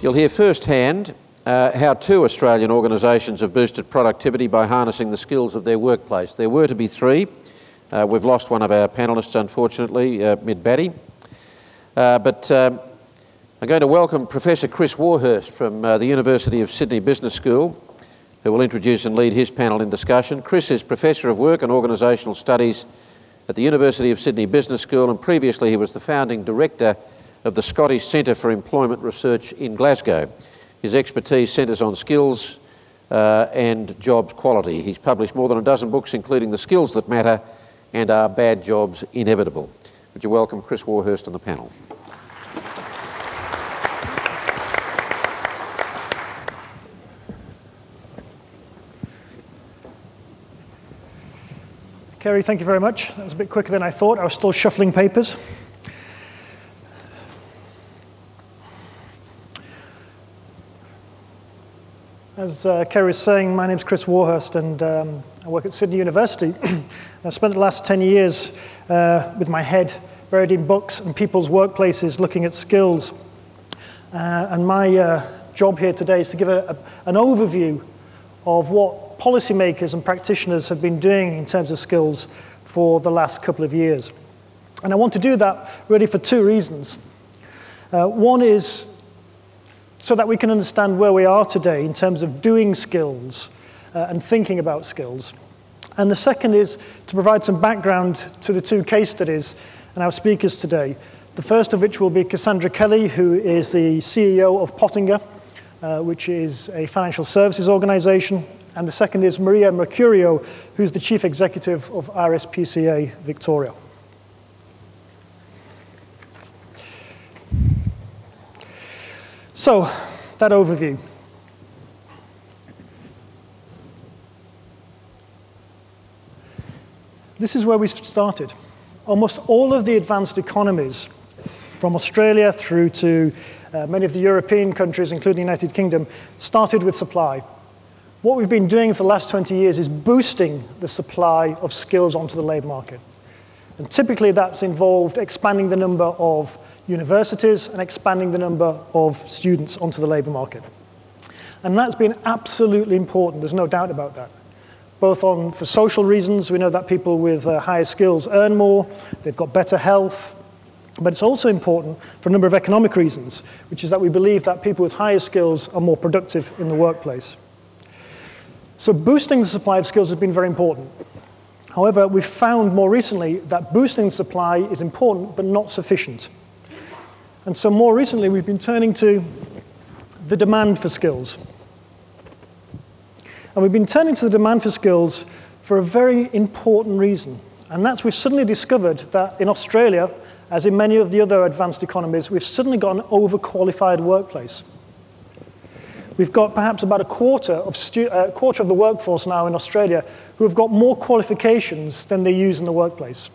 You'll hear firsthand how 2 Australian organisations have boosted productivity by harnessing the skills of their workplace. There were to be 3. We've lost one of our panellists, unfortunately, mid-batty. But I'm going to welcome Professor Chris Warhurst from the University of Sydney Business School, who will introduce and lead his panel in discussion. Chris is Professor of Work and Organisational Studies at the University of Sydney Business School, and previously he was the founding director of the Scottish Centre for Employment Research in Glasgow. His expertise centres on skills and jobs quality. He's published more than a dozen books, including The Skills That Matter and Are Bad Jobs Inevitable? Would you welcome Chris Warhurst on the panel? Kerry, thank you very much. That was a bit quicker than I thought. I was still shuffling papers. As Kerry was saying, my name's Chris Warhurst, and I work at Sydney University. I've spent the last 10 years with my head buried in books and people's workplaces looking at skills. And my job here today is to give an overview of what policymakers and practitioners have been doing in terms of skills for the last couple of years. And I want to do that really for 2 reasons. One is so that we can understand where we are today in terms of doing skills and thinking about skills. And the second is to provide some background to the 2 case studies and our speakers today. The first of which will be Cassandra Kelly, who is the CEO of Pottinger, which is a financial services organization. And the second is Maria Mercurio, who's the Chief Executive of RSPCA Victoria. So, that overview. This is where we started. Almost all of the advanced economies, from Australia through to many of the European countries, including the United Kingdom, started with supply. What we've been doing for the last 20 years is boosting the supply of skills onto the labour market. And typically that's involved expanding the number of universities and expanding the number of students onto the labour market. And that's been absolutely important, there's no doubt about that. Both for social reasons, we know that people with higher skills earn more, they've got better health, but it's also important for a number of economic reasons, which is that we believe that people with higher skills are more productive in the workplace. So boosting the supply of skills has been very important. However, we've found more recently that boosting the supply is important, but not sufficient. And so more recently, we've been turning to the demand for skills. And we've been turning to the demand for skills for a very important reason. And that's we've suddenly discovered that in Australia, as in many of the other advanced economies, we've suddenly got an overqualified workplace. We've got perhaps about a quarter of the workforce now in Australia who have got more qualifications than they use in the workplace.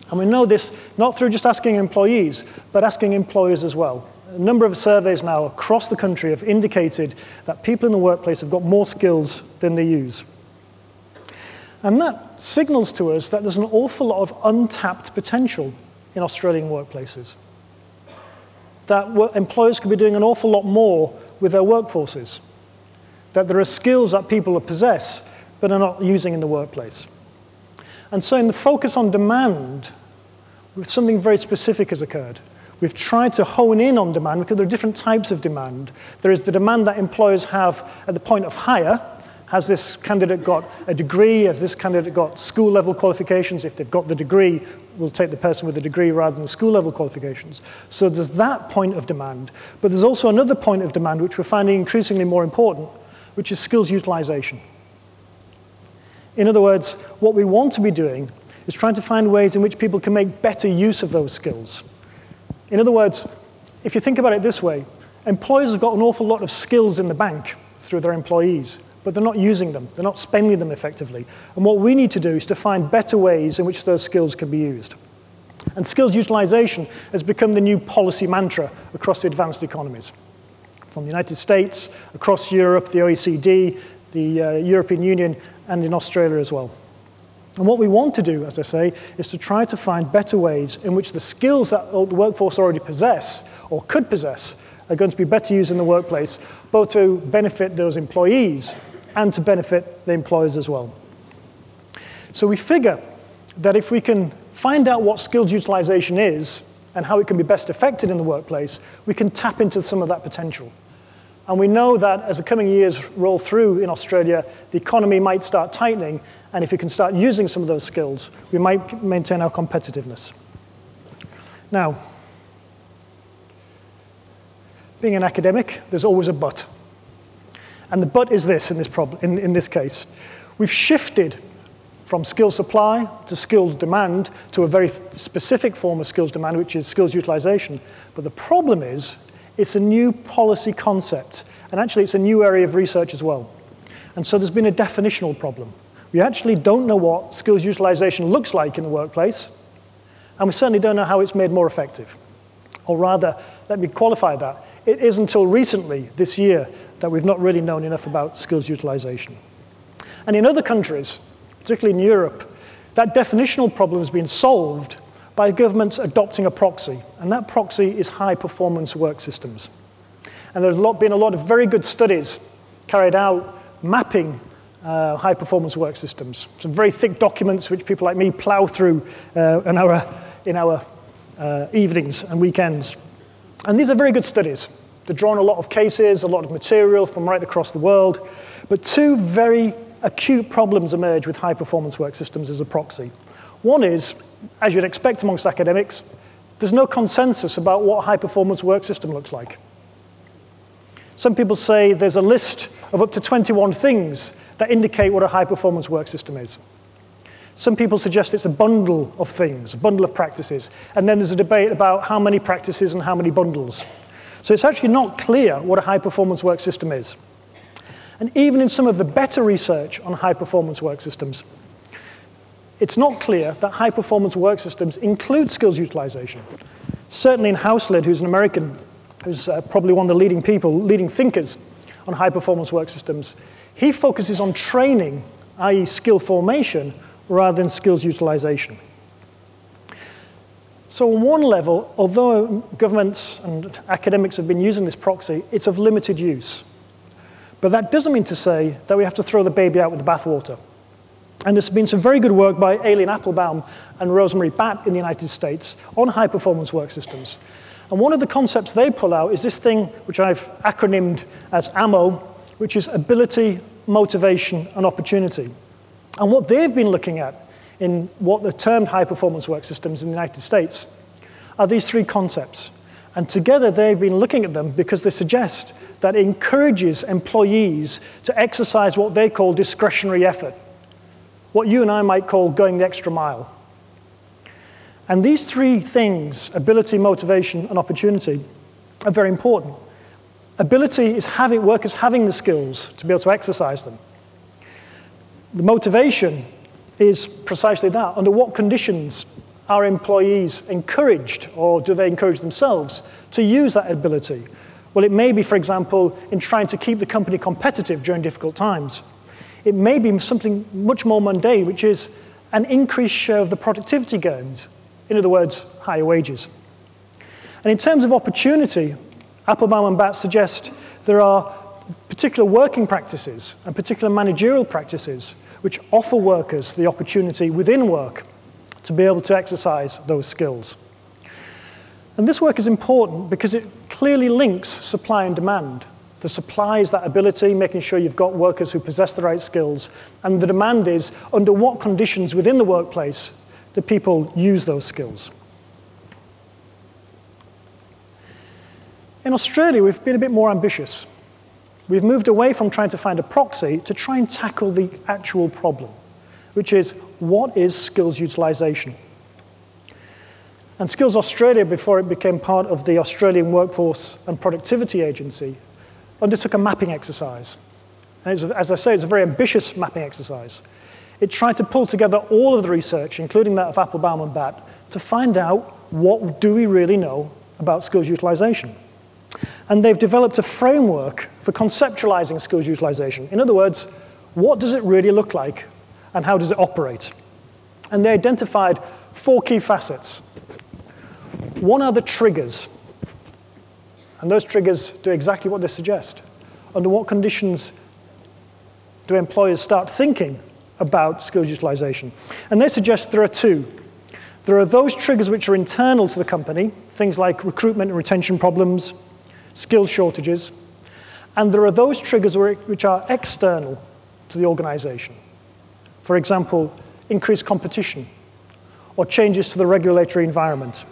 And we know this not through just asking employees, but asking employers as well. A number of surveys now across the country have indicated that people in the workplace have got more skills than they use. And that signals to us that there's an awful lot of untapped potential in Australian workplaces. That employers could be doing an awful lot more with their workforces. That there are skills that people possess but are not using in the workplace. And so in the focus on demand, something very specific has occurred. We've tried to hone in on demand because there are different types of demand. There is the demand that employers have at the point of hire. Has this candidate got a degree? Has this candidate got school-level qualifications? If they've got the degree, we'll take the person with the degree rather than the school-level qualifications. So there's that point of demand. But there's also another point of demand, which we're finding increasingly more important, which is skills utilization. In other words, what we want to be doing is trying to find ways in which people can make better use of those skills. In other words, if you think about it this way, employers have got an awful lot of skills in the bank through their employees, but they're not using them, they're not spending them effectively. And what we need to do is to find better ways in which those skills can be used. And skills utilization has become the new policy mantra across the advanced economies. From the United States, across Europe, the OECD, the European Union, and in Australia as well. And what we want to do, as I say, is to try to find better ways in which the skills that the workforce already possess, or could possess, are going to be better used in the workplace, both to benefit those employees and to benefit the employers as well. So we figure that if we can find out what skills utilization is and how it can be best affected in the workplace, we can tap into some of that potential. And we know that as the coming years roll through in Australia, the economy might start tightening, and if we can start using some of those skills, we might maintain our competitiveness. Now, being an academic, there's always a but. And the but is this in this case. We've shifted from skill supply to skills demand to a very specific form of skills demand, which is skills utilization. But the problem is, it's a new policy concept, and actually it's a new area of research as well. And so there's been a definitional problem. We actually don't know what skills utilization looks like in the workplace, and we certainly don't know how it's made more effective. Or rather, let me qualify that. It is until recently, this year, that we've not really known enough about skills utilization. And in other countries, particularly in Europe, that definitional problem has been solved by governments adopting a proxy, and that proxy is high-performance work systems. And there's been a lot of very good studies carried out mapping high-performance work systems. Some very thick documents which people like me plow through in our evenings and weekends. And these are very good studies. They've drawn a lot of cases, a lot of material from right across the world, but two very acute problems emerge with high-performance work systems as a proxy. One is, as you'd expect amongst academics, there's no consensus about what a high-performance work system looks like. Some people say there's a list of up to 21 things that indicate what a high-performance work system is. Some people suggest it's a bundle of things, a bundle of practices, and then there's a debate about how many practices and how many bundles. So it's actually not clear what a high-performance work system is. And even in some of the better research on high-performance work systems, it's not clear that high-performance work systems include skills utilization. Certainly in Houselid, who's an American, who's probably one of the leading thinkers on high-performance work systems, he focuses on training, i.e. skill formation, rather than skills utilization. So on one level, although governments and academics have been using this proxy, it's of limited use. But that doesn't mean to say that we have to throw the baby out with the bathwater. And there's been some very good work by Aileen Applebaum and Rosemary Batt in the United States on high-performance work systems. And one of the concepts they pull out is this thing which I've acronymed as AMO, which is ability, motivation, and opportunity. And what they've been looking at in what are termed high-performance work systems in the United States are these three concepts. And together they've been looking at them because they suggest that it encourages employees to exercise what they call discretionary effort, what you and I might call going the extra mile. And these three things, ability, motivation, and opportunity, are very important. Ability is workers having the skills to be able to exercise them. The motivation is precisely that. Under what conditions are employees encouraged, or do they encourage themselves, to use that ability? Well, it may be, for example, in trying to keep the company competitive during difficult times. It may be something much more mundane, which is an increased share of the productivity gains. In other words, higher wages. And in terms of opportunity, Applebaum and Batt suggest there are particular working practices and particular managerial practices which offer workers the opportunity within work to be able to exercise those skills. And this work is important because it clearly links supply and demand. The supply is that ability, making sure you've got workers who possess the right skills, and the demand is under what conditions within the workplace do people use those skills. In Australia, we've been a bit more ambitious. We've moved away from trying to find a proxy to try and tackle the actual problem, which is, what is skills utilization? And Skills Australia, before it became part of the Australian Workforce and Productivity Agency, undertook a mapping exercise. And as I say, it's a very ambitious mapping exercise. It tried to pull together all of the research, including that of Applebaum and Batt, to find out what do we really know about skills utilization. And they've developed a framework for conceptualizing skills utilization. In other words, what does it really look like and how does it operate? And they identified 4 key facets. One are the triggers. And those triggers do exactly what they suggest. Under what conditions do employers start thinking about skills utilization? And they suggest there are two. There are those triggers which are internal to the company, things like recruitment and retention problems, skills shortages. And there are those triggers which are external to the organization. For example, increased competition or changes to the regulatory environment.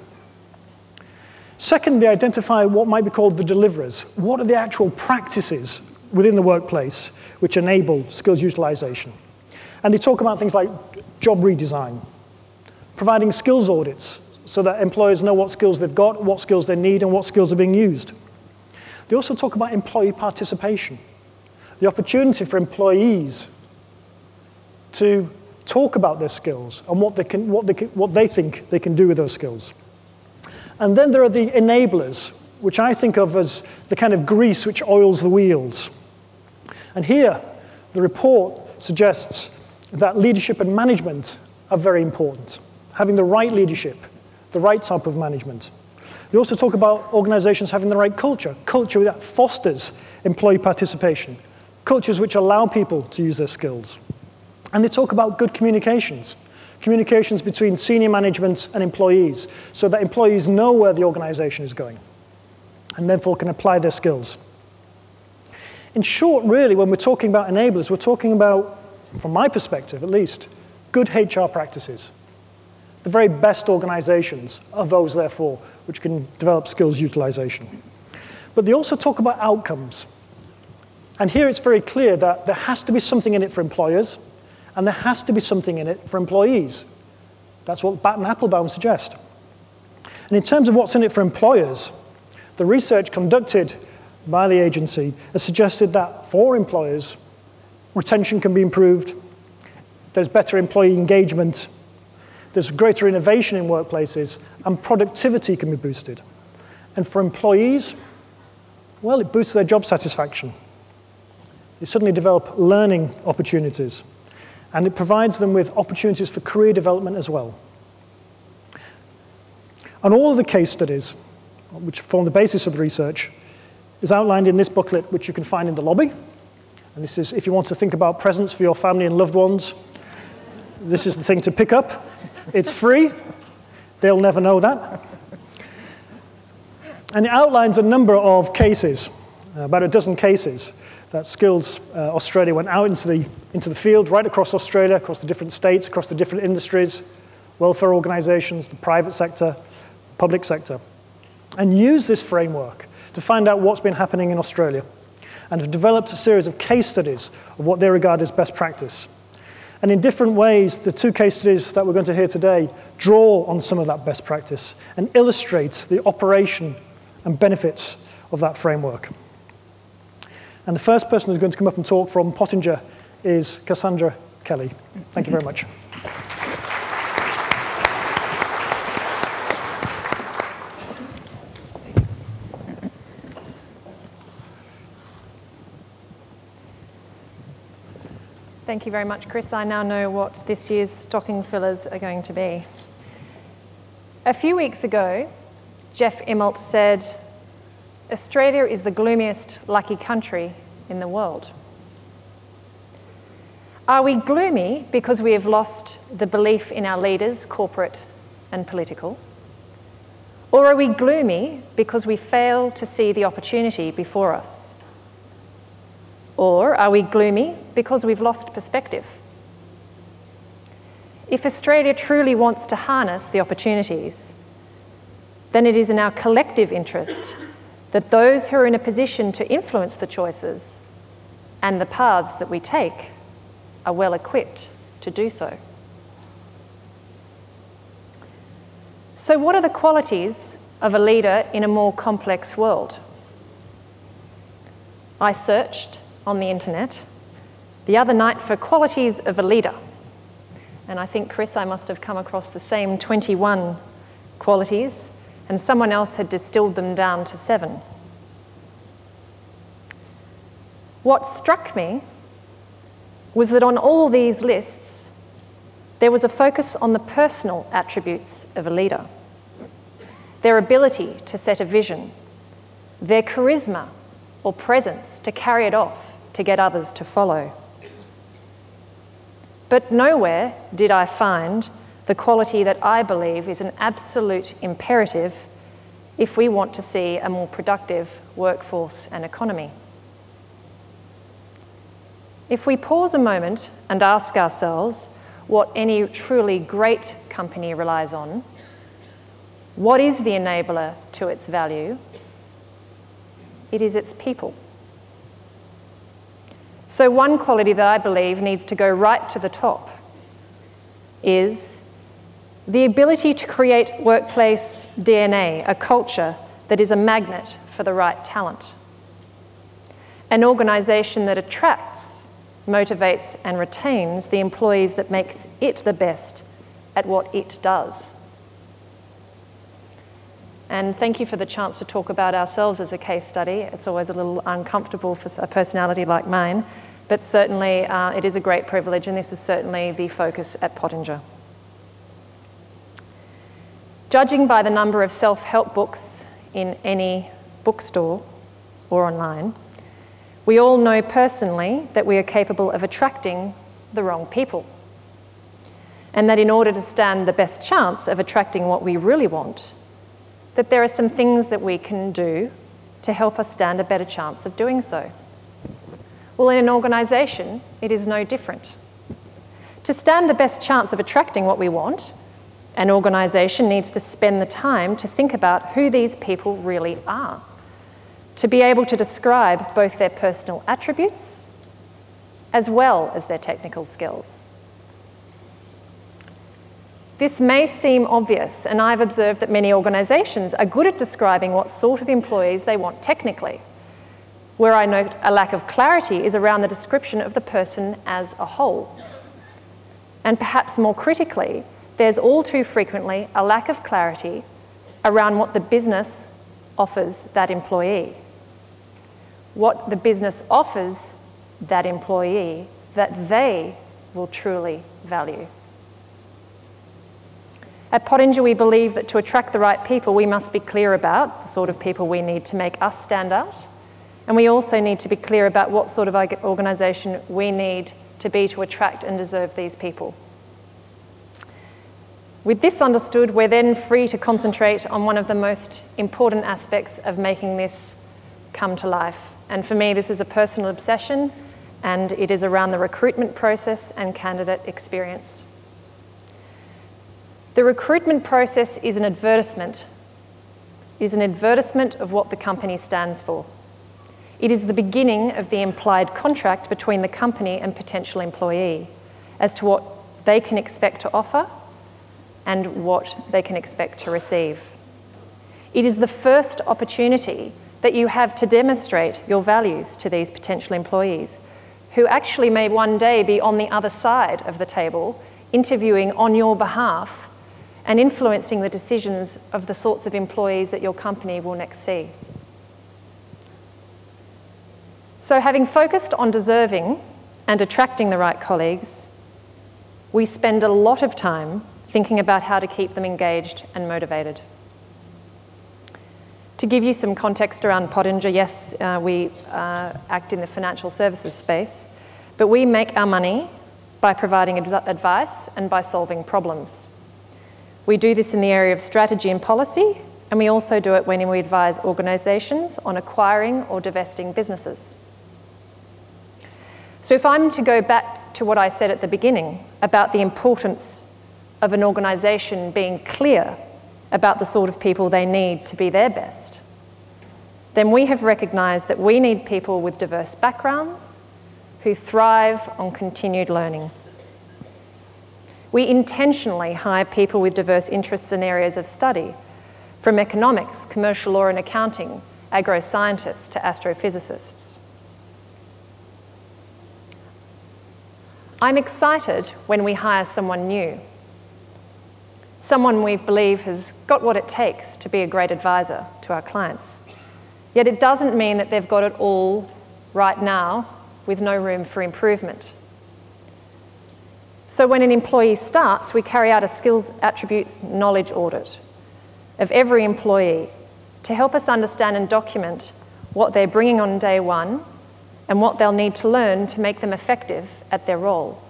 Second, they identify what might be called the deliverers. What are the actual practices within the workplace which enable skills utilization? And they talk about things like job redesign, providing skills audits so that employers know what skills they've got, what skills they need, and what skills are being used. They also talk about employee participation, the opportunity for employees to talk about their skills and what they think they can do with those skills. And then there are the enablers, which I think of as the kind of grease which oils the wheels. And here, the report suggests that leadership and management are very important. Having the right leadership, the right type of management. They also talk about organizations having the right culture that fosters employee participation, cultures which allow people to use their skills. And they talk about good communications between senior management and employees, so that employees know where the organization is going, and therefore can apply their skills. In short, really, when we're talking about enablers, we're talking about, from my perspective at least, good HR practices. The very best organizations are those, therefore, which can develop skills utilization. But they also talk about outcomes. And here it's very clear that there has to be something in it for employers, and there has to be something in it for employees. That's what Batt and Applebaum suggest. And in terms of what's in it for employers, the research conducted by the agency has suggested that for employers, retention can be improved, there's better employee engagement, there's greater innovation in workplaces, and productivity can be boosted. And for employees, well, it boosts their job satisfaction. They suddenly develop learning opportunities, and it provides them with opportunities for career development as well. And all of the case studies, which form the basis of the research, is outlined in this booklet, which you can find in the lobby. And this is, if you want to think about presents for your family and loved ones, this is the thing to pick up. It's free. They'll never know that. And it outlines a number of cases, about a dozen cases, that Skills Australia went out into the field, right across Australia, across the different states, across the different industries, welfare organizations, the private sector, public sector, and used this framework to find out what's been happening in Australia, and have developed a series of case studies of what they regard as best practice. And in different ways, the two case studies that we're going to hear today draw on some of that best practice and illustrate the operation and benefits of that framework. And the first person who's going to come up and talk from Pottinger is Cassandra Kelly. Thank you very much. Thank you very much, Chris. I now know what this year's stocking fillers are going to be. A few weeks ago, Jeff Immelt said, "Australia is the gloomiest lucky country in the world." Are we gloomy because we have lost the belief in our leaders, corporate and political? Or are we gloomy because we fail to see the opportunity before us? Or are we gloomy because we've lost perspective? If Australia truly wants to harness the opportunities, then it is in our collective interest that those who are in a position to influence the choices and the paths that we take are well equipped to do so. So what are the qualities of a leader in a more complex world? I searched on the internet the other night for qualities of a leader. And I think, Chris, I must have come across the same 21 qualities, and someone else had distilled them down to 7. What struck me was that on all these lists, there was a focus on the personal attributes of a leader. Their ability to set a vision, their charisma or presence to carry it off, to get others to follow. But nowhere did I find the quality that I believe is an absolute imperative if we want to see a more productive workforce and economy. If we pause a moment and ask ourselves what any truly great company relies on, what is the enabler to its value? It is its people. So one quality that I believe needs to go right to the top is the ability to create workplace DNA, a culture that is a magnet for the right talent. An organisation that attracts, motivates and retains the employees that makes it the best at what it does. And thank you for the chance to talk about ourselves as a case study. It's always a little uncomfortable for a personality like mine, but certainly it is a great privilege, and this is certainly the focus at Pottinger. Judging by the number of self-help books in any bookstore or online, we all know personally that we are capable of attracting the wrong people, and that in order to stand the best chance of attracting what we really want, that there are some things that we can do to help us stand a better chance of doing so. Well, in an organisation, it is no different. To stand the best chance of attracting what we want, an organisation needs to spend the time to think about who these people really are, to be able to describe both their personal attributes as well as their technical skills. This may seem obvious, and I've observed that many organisations are good at describing what sort of employees they want technically. Where I note a lack of clarity is around the description of the person as a whole. And perhaps more critically, there's all too frequently a lack of clarity around what the business offers that employee. What the business offers that employee that they will truly value. At Pottinger, we believe that to attract the right people, we must be clear about the sort of people we need to make us stand out. And we also need to be clear about what sort of organisation we need to be to attract and deserve these people. With this understood, we're then free to concentrate on one of the most important aspects of making this come to life. And for me, this is a personal obsession, and it is around the recruitment process and candidate experience. The recruitment process is an advertisement of what the company stands for. It is the beginning of the implied contract between the company and potential employee as to what they can expect to offer and what they can expect to receive. It is the first opportunity that you have to demonstrate your values to these potential employees, who actually may one day be on the other side of the table, interviewing on your behalf and influencing the decisions of the sorts of employees that your company will next see. So having focused on deserving and attracting the right colleagues, we spend a lot of time thinking about how to keep them engaged and motivated. To give you some context around Pottinger, yes, we act in the financial services space, but we make our money by providing advice and by solving problems. We do this in the area of strategy and policy, and we also do it when we advise organisations on acquiring or divesting businesses. So if I'm to go back to what I said at the beginning about the importance of an organisation being clear about the sort of people they need to be their best, then we have recognised that we need people with diverse backgrounds who thrive on continued learning. We intentionally hire people with diverse interests and areas of study, from economics, commercial law and accounting, agro-scientists to astrophysicists. I'm excited when we hire someone new, someone we believe has got what it takes to be a great advisor to our clients. Yet it doesn't mean that they've got it all right now with no room for improvement. So when an employee starts, we carry out a skills attributes knowledge audit of every employee to help us understand and document what they're bringing on day one and what they'll need to learn to make them effective at their role.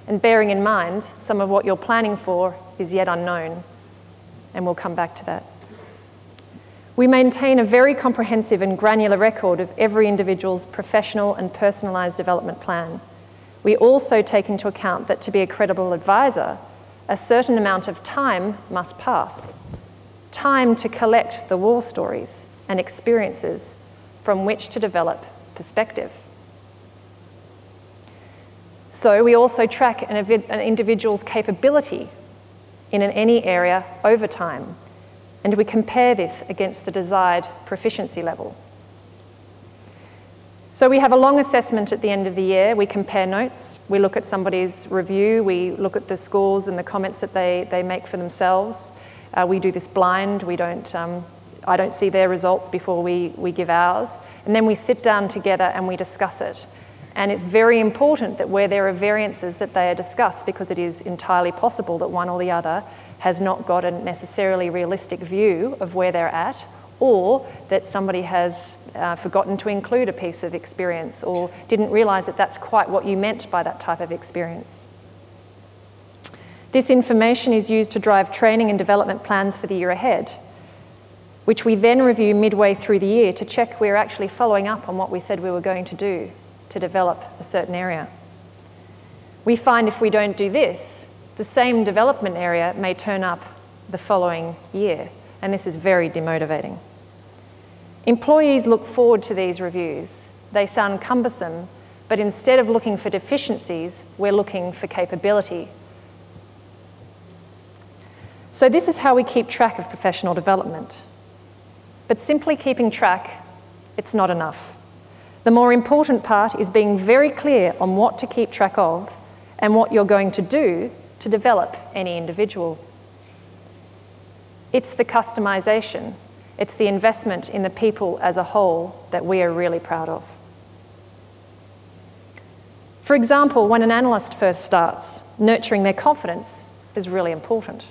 And bearing in mind, some of what you're planning for is yet unknown, and we'll come back to that. We maintain a very comprehensive and granular record of every individual's professional and personalised development plan. We also take into account that to be a credible advisor, a certain amount of time must pass. Time to collect the war stories and experiences from which to develop perspective. So we also track an individual's capability in any area over time, and we compare this against the desired proficiency level. So we have a long assessment at the end of the year. We compare notes, we look at somebody's review, we look at the scores and the comments that they make for themselves. We do this blind. I don't see their results before we give ours. And then we sit down together and we discuss it. And it's very important that where there are variances that they are discussed, because it is entirely possible that one or the other has not got a necessarily realistic view of where they're at, or that somebody has forgotten to include a piece of experience or didn't realise that that's quite what you meant by that type of experience. This information is used to drive training and development plans for the year ahead, which we then review midway through the year to check we're actually following up on what we said we were going to do to develop a certain area. We find if we don't do this, the same development area may turn up the following year, and this is very demotivating. Employees look forward to these reviews. They sound cumbersome, but instead of looking for deficiencies, we're looking for capability. So this is how we keep track of professional development. But simply keeping track, it's not enough. The more important part is being very clear on what to keep track of and what you're going to do to develop any individual. It's the customization, it's the investment in the people as a whole that we are really proud of. For example, when an analyst first starts, nurturing their confidence is really important.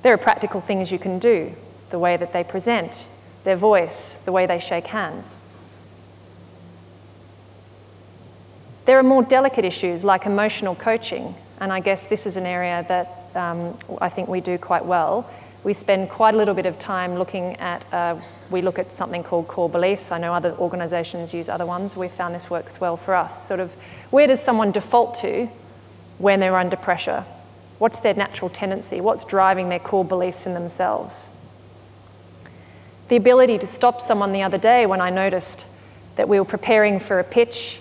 There are practical things you can do, the way that they present, their voice, the way they shake hands. There are more delicate issues like emotional coaching, and I guess this is an area that I think we do quite well. We spend quite a little bit of time looking at, we look at something called core beliefs. I know other organisations use other ones. We found this works well for us. Sort of, where does someone default to when they're under pressure? What's their natural tendency? What's driving their core beliefs in themselves? The ability to stop someone the other day when I noticed that we were preparing for a pitch,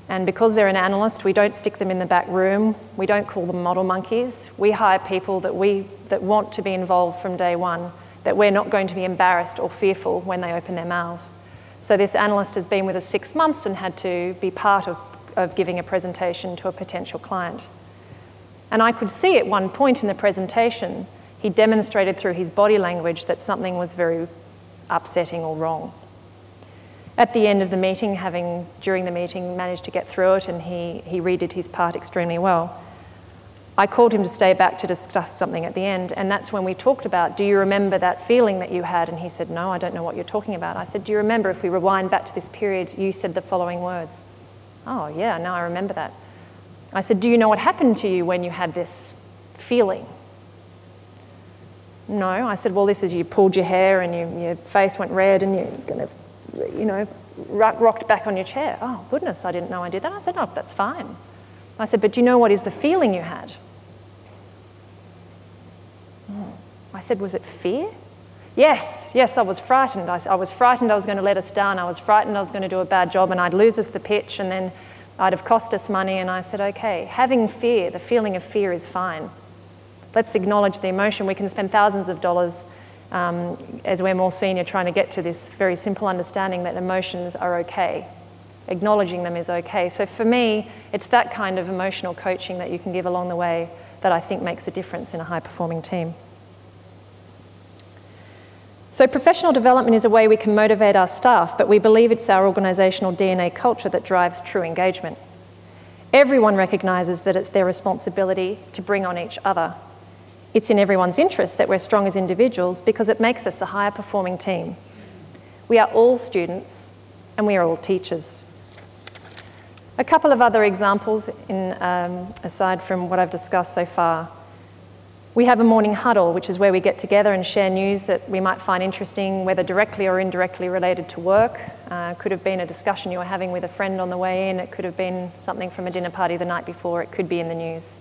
and because they're an analyst, we don't stick them in the back room. We don't call them model monkeys. We hire people that want to be involved from day one, that we're not going to be embarrassed or fearful when they open their mouths. So this analyst has been with us 6 months and had to be part of giving a presentation to a potential client. And I could see at one point in the presentation, he demonstrated through his body language that something was very upsetting or wrong. At the end of the meeting, during the meeting, managed to get through it, and he redid his part extremely well. I called him to stay back to discuss something at the end, and that's when we talked about, do you remember that feeling that you had? And he said, no, I don't know what you're talking about. I said, do you remember if we rewind back to this period, you said the following words? Oh, yeah, no, I remember that. I said, do you know what happened to you when you had this feeling? No. I said, well, this is you pulled your hair and your face went red and you're going to, rocked back on your chair. Oh, goodness, I didn't know I did that. I said, no, that's fine. I said, but do you know what is the feeling you had? I said, was it fear? Yes, I was frightened. I was frightened I was going to let us down. I was frightened I was going to do a bad job and I'd lose us the pitch and then I'd have cost us money. And I said, okay, having fear, the feeling of fear is fine. Let's acknowledge the emotion. We can spend thousands of dollars as we're more senior trying to get to this very simple understanding that emotions are okay. Acknowledging them is okay. So for me, it's that kind of emotional coaching that you can give along the way that I think makes a difference in a high-performing team. So professional development is a way we can motivate our staff, but we believe it's our organisational DNA culture that drives true engagement. Everyone recognises that it's their responsibility to bring on each other. It's in everyone's interest that we're strong as individuals because it makes us a higher performing team. We are all students and we are all teachers. A couple of other examples aside from what I've discussed so far. We have a morning huddle, which is where we get together and share news that we might find interesting, whether directly or indirectly related to work. Could have been a discussion you were having with a friend on the way in. It could have been something from a dinner party the night before. It could be in the news.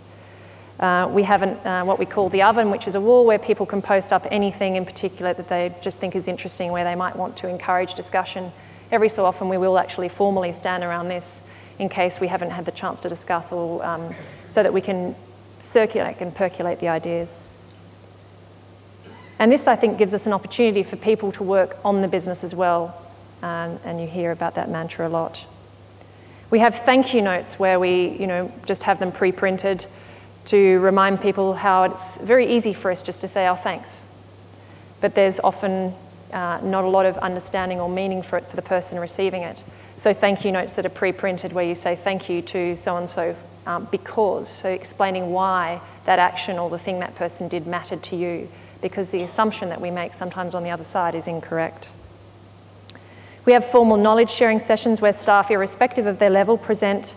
We have what we call the oven, which is a wall where people can post up anything in particular that they just think is interesting, where they might want to encourage discussion. Every so often we will actually formally stand around this in case we haven't had the chance to discuss, or so that we can circulate and percolate the ideas. And this, I think, gives us an opportunity for people to work on the business as well, and you hear about that mantra a lot. We have thank you notes where we just have them pre-printed to remind people how it's very easy for us just to say, oh, thanks. But there's often not a lot of understanding or meaning for it for the person receiving it. So thank you notes that are pre-printed where you say thank you to so-and-so because, so explaining why that action or the thing that person did mattered to you, because the assumption that we make sometimes on the other side is incorrect. We have formal knowledge sharing sessions where staff, irrespective of their level, present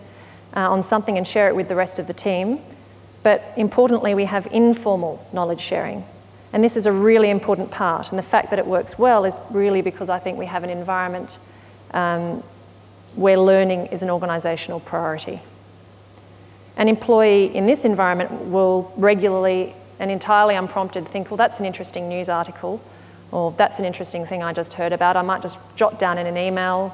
on something and share it with the rest of the team. But importantly, we have informal knowledge sharing. And this is a really important part. And the fact that it works well is really because I think we have an environment where learning is an organisational priority. An employee in this environment will regularly and entirely unprompted think, well, that's an interesting news article, or that's an interesting thing I just heard about. I might just jot down in an email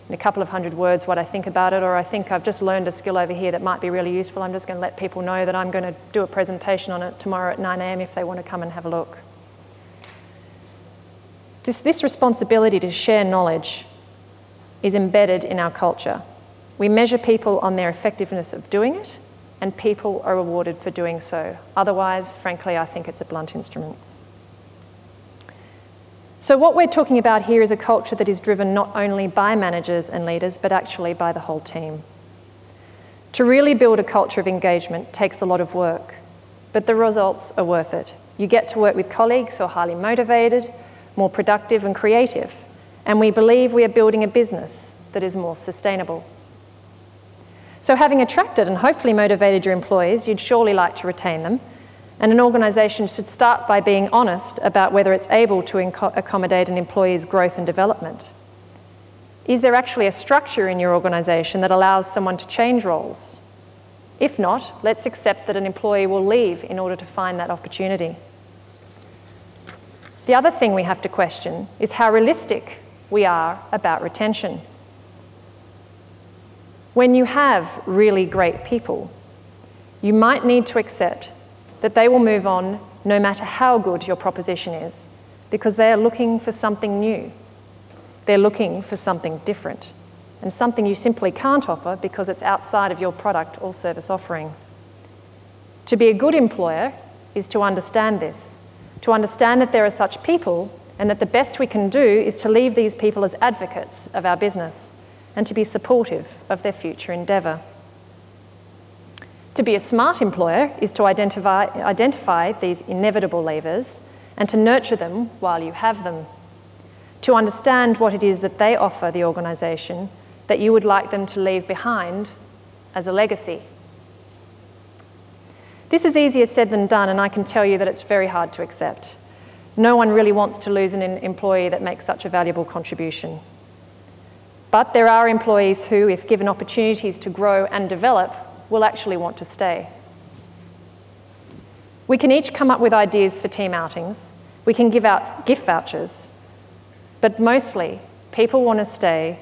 in a couple of hundred words what I think about it, or I think I've just learned a skill over here that might be really useful. I'm just going to let people know that I'm going to do a presentation on it tomorrow at 9 a.m. if they want to come and have a look. This responsibility to share knowledge is embedded in our culture. We measure people on their effectiveness of doing it, and people are rewarded for doing so. Otherwise, frankly, I think it's a blunt instrument. So what we're talking about here is a culture that is driven not only by managers and leaders, but actually by the whole team. To really build a culture of engagement takes a lot of work, but the results are worth it. You get to work with colleagues who are highly motivated, more productive and creative, and we believe we are building a business that is more sustainable. So having attracted and hopefully motivated your employees, you'd surely like to retain them. And an organisation should start by being honest about whether it's able to accommodate an employee's growth and development. Is there actually a structure in your organisation that allows someone to change roles? If not, let's accept that an employee will leave in order to find that opportunity. The other thing we have to question is how realistic we are about retention. When you have really great people, you might need to accept that they will move on no matter how good your proposition is, because they are looking for something new. They're looking for something different, and something you simply can't offer because it's outside of your product or service offering. To be a good employer is to understand this, to understand that there are such people and that the best we can do is to leave these people as advocates of our business and to be supportive of their future endeavour. To be a smart employer is to identify these inevitable levers and to nurture them while you have them. To understand what it is that they offer the organisation that you would like them to leave behind as a legacy. This is easier said than done, and I can tell you that it's very hard to accept. No one really wants to lose an employee that makes such a valuable contribution. But there are employees who, if given opportunities to grow and develop, will actually want to stay. We can each come up with ideas for team outings. We can give out gift vouchers. But mostly, people want to stay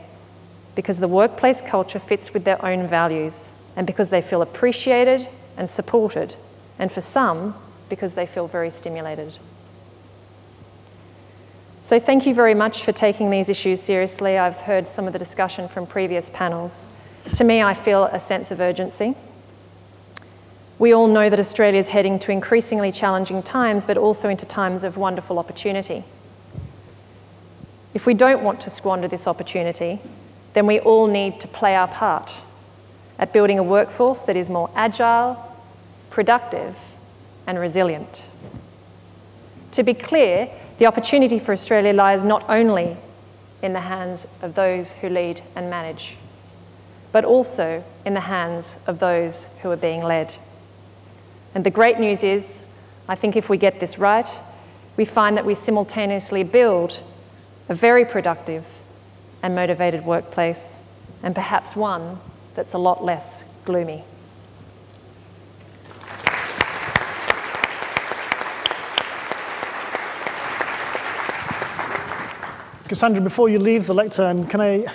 because the workplace culture fits with their own values and because they feel appreciated and supported, and for some, because they feel very stimulated. So thank you very much for taking these issues seriously. I've heard some of the discussion from previous panels. To me, I feel a sense of urgency. We all know that Australia is heading to increasingly challenging times, but also into times of wonderful opportunity. If we don't want to squander this opportunity, then we all need to play our part at building a workforce that is more agile, productive, and resilient. To be clear, the opportunity for Australia lies not only in the hands of those who lead and manage, but also in the hands of those who are being led. And the great news is, I think if we get this right, we find that we simultaneously build a very productive and motivated workplace, and perhaps one that's a lot less gloomy. Cassandra, before you leave the lectern, can I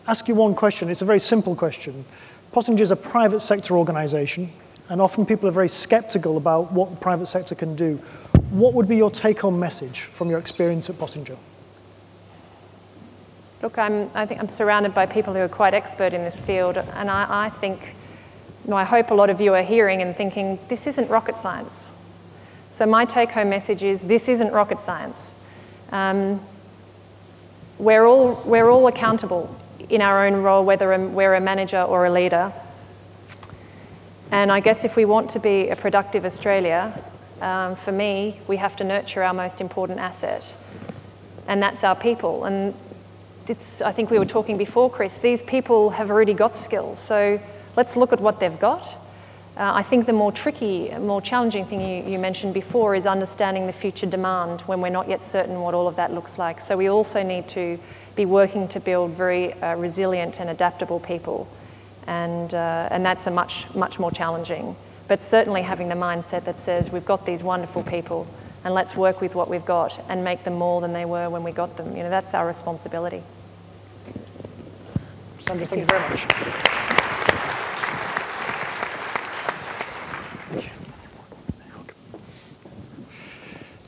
ask you one question? It's a very simple question. Pottinger is a private sector organisation, and often people are very sceptical about what the private sector can do. What would be your take-home message from your experience at Pottinger? Look, I think I'm surrounded by people who are quite expert in this field, and I think, I hope a lot of you are hearing and thinking, this isn't rocket science. So my take-home message is, this isn't rocket science. We're all accountable in our own role, whether we're a manager or a leader. And I guess if we want to be a productive Australia, for me, we have to nurture our most important asset, and that's our people. And I think we were talking before, Chris, these people have already got skills, so let's look at what they've got. I think the more tricky, more challenging thing you mentioned before is understanding the future demand when we're not yet certain what all of that looks like. So we also need to be working to build very resilient and adaptable people, and that's a much more challenging. But certainly having the mindset that says we've got these wonderful people and let's work with what we've got and make them more than they were when we got them. That's our responsibility. Sandra, thank you very much.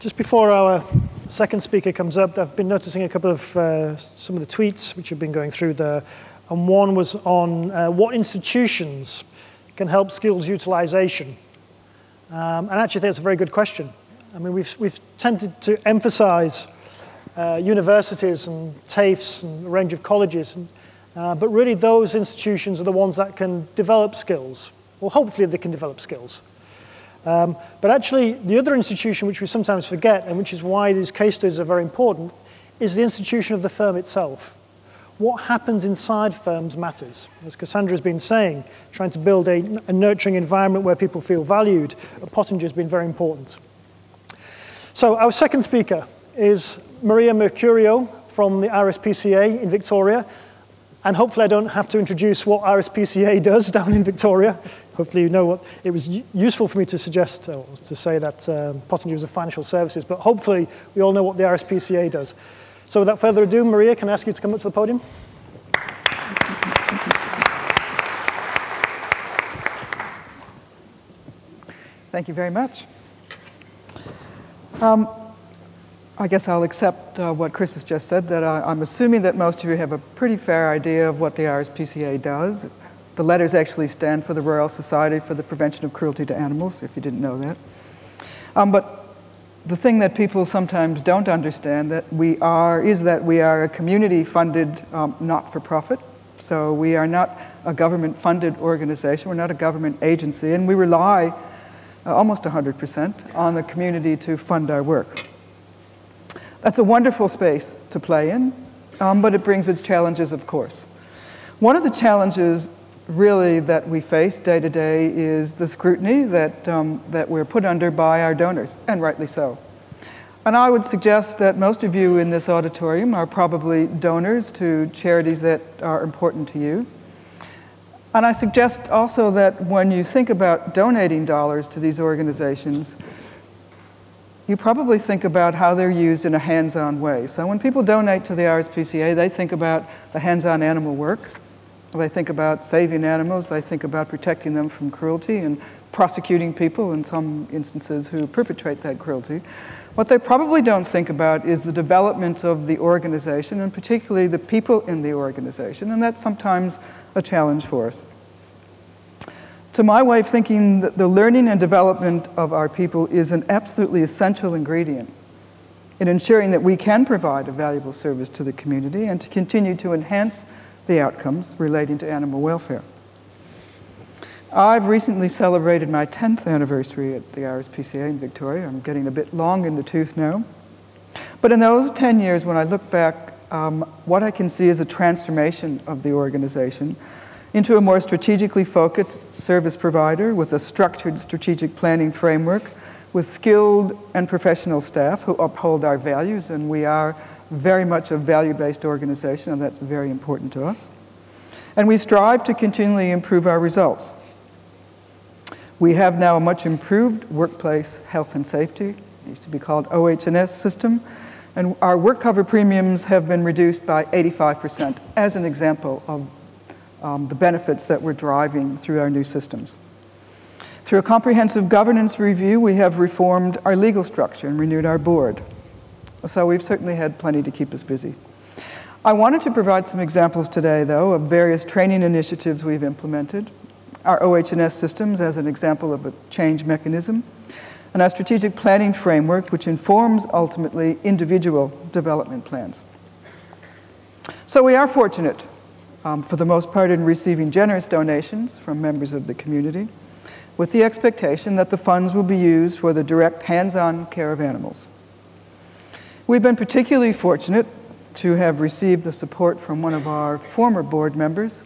Just before our second speaker comes up, I've been noticing a couple of some of the tweets which have been going through there, and one was on what institutions can help skills utilization. And I actually think it's a very good question. I mean, we've tended to emphasize universities and TAFEs and a range of colleges, but really those institutions are the ones that can develop skills. Well, hopefully they can develop skills. But actually, the other institution which we sometimes forget, and which is why these case studies are very important, is the institution of the firm itself. What happens inside firms matters. As Cassandra has been saying, trying to build a nurturing environment where people feel valued at Pottinger has been very important. So our second speaker is Maria Mercurio from the RSPCA in Victoria. And hopefully I don't have to introduce what RSPCA does down in Victoria. Hopefully you know what, it was useful for me to suggest, or to say that Pottinger was a financial services, but hopefully we all know what the RSPCA does. So without further ado, Maria, can I ask you to come up to the podium? Thank you very much. I guess I'll accept what Chris has just said, that I'm assuming that most of you have a pretty fair idea of what the RSPCA does. The letters actually stand for the Royal Society for the Prevention of Cruelty to Animals, if you didn't know that. But the thing that people sometimes don't understand is that we are a community-funded not-for-profit. So we are not a government-funded organization. We're not a government agency, and we rely almost 100% on the community to fund our work. That's a wonderful space to play in, but it brings its challenges, of course. One of the challenges really that we face day to day is the scrutiny that we're put under by our donors, and rightly so. And I would suggest that most of you in this auditorium are probably donors to charities that are important to you. And I suggest also that when you think about donating dollars to these organizations, you probably think about how they're used in a hands-on way. So when people donate to the RSPCA, they think about the hands-on animal work. They think about saving animals. They think about protecting them from cruelty and prosecuting people in some instances who perpetrate that cruelty. What they probably don't think about is the development of the organization, and particularly the people in the organization, and that's sometimes a challenge for us. To my way of thinking, the learning and development of our people is an absolutely essential ingredient in ensuring that we can provide a valuable service to the community and to continue to enhance the outcomes relating to animal welfare. I've recently celebrated my 10th anniversary at the RSPCA in Victoria. I'm getting a bit long in the tooth now. But in those 10 years, when I look back, what I can see is a transformation of the organization into a more strategically focused service provider with a structured strategic planning framework, with skilled and professional staff who uphold our values, and we are very much a value-based organization, and that's very important to us. And we strive to continually improve our results. We have now a much improved workplace health and safety, it used to be called OH&S system, and our work cover premiums have been reduced by 85% as an example of the benefits that we're driving through our new systems. Through a comprehensive governance review, we have reformed our legal structure and renewed our board. So we've certainly had plenty to keep us busy. I wanted to provide some examples today, though, of various training initiatives we've implemented, our OH&S systems as an example of a change mechanism, and our strategic planning framework, which informs, ultimately, individual development plans. So we are fortunate, for the most part, in receiving generous donations from members of the community, with the expectation that the funds will be used for the direct hands-on care of animals. We've been particularly fortunate to have received the support from one of our former board members,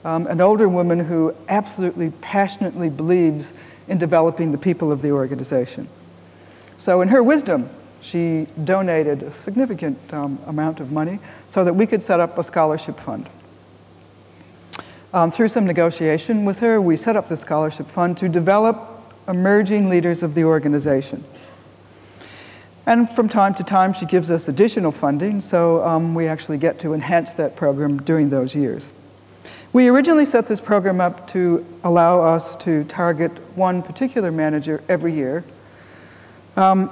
an older woman who absolutely passionately believes in developing the people of the organization. So in her wisdom, she donated a significant amount of money so that we could set up a scholarship fund. Through some negotiation with her, we set up the scholarship fund to develop emerging leaders of the organization. And from time to time, she gives us additional funding, so we actually get to enhance that program during those years. We originally set this program up to allow us to target one particular manager every year, and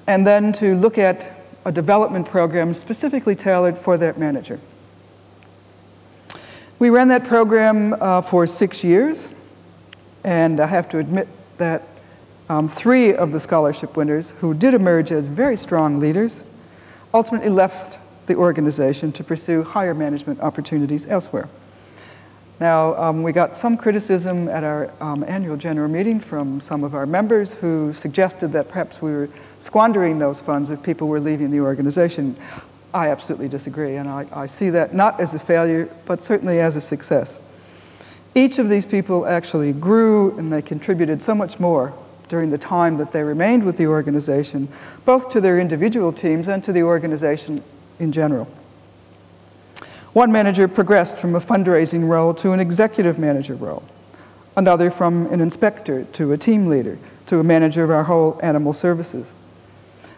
then to look at a development program specifically tailored for that manager. We ran that program for 6 years, and I have to admit that 3 of the scholarship winners, who did emerge as very strong leaders, ultimately left the organization to pursue higher management opportunities elsewhere. Now, we got some criticism at our annual general meeting from some of our members who suggested that perhaps we were squandering those funds if people were leaving the organization. I absolutely disagree, and I see that not as a failure, but certainly as a success. Each of these people actually grew, and they contributed so much more during the time that they remained with the organization, both to their individual teams and to the organization in general. One manager progressed from a fundraising role to an executive manager role, another from an inspector to a team leader, to a manager of our whole animal services.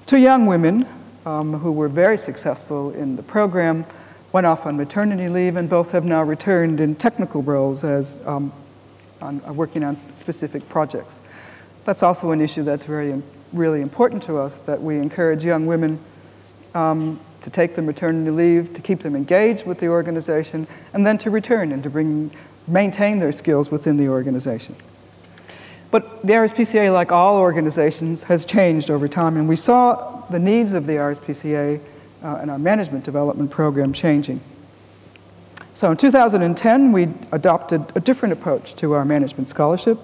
2 young women who were very successful in the program went off on maternity leave, and both have now returned in technical roles as working on specific projects. That's also an issue that's really important to us, that we encourage young women to take the maternity leave, to keep them engaged with the organization, and then to return and to maintain their skills within the organization. But the RSPCA, like all organizations, has changed over time, and we saw the needs of the RSPCA and our management development program changing. So in 2010, we adopted a different approach to our management scholarship,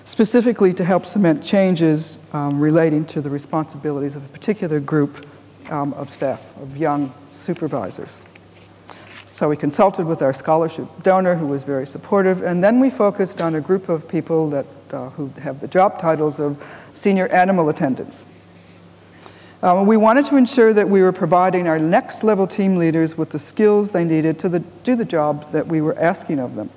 specifically to help cement changes relating to the responsibilities of a particular group of staff, of young supervisors. So we consulted with our scholarship donor, who was very supportive, and then we focused on a group of people that, who have the job titles of senior animal attendants. We wanted to ensure that we were providing our next level team leaders with the skills they needed to do the job that we were asking of them.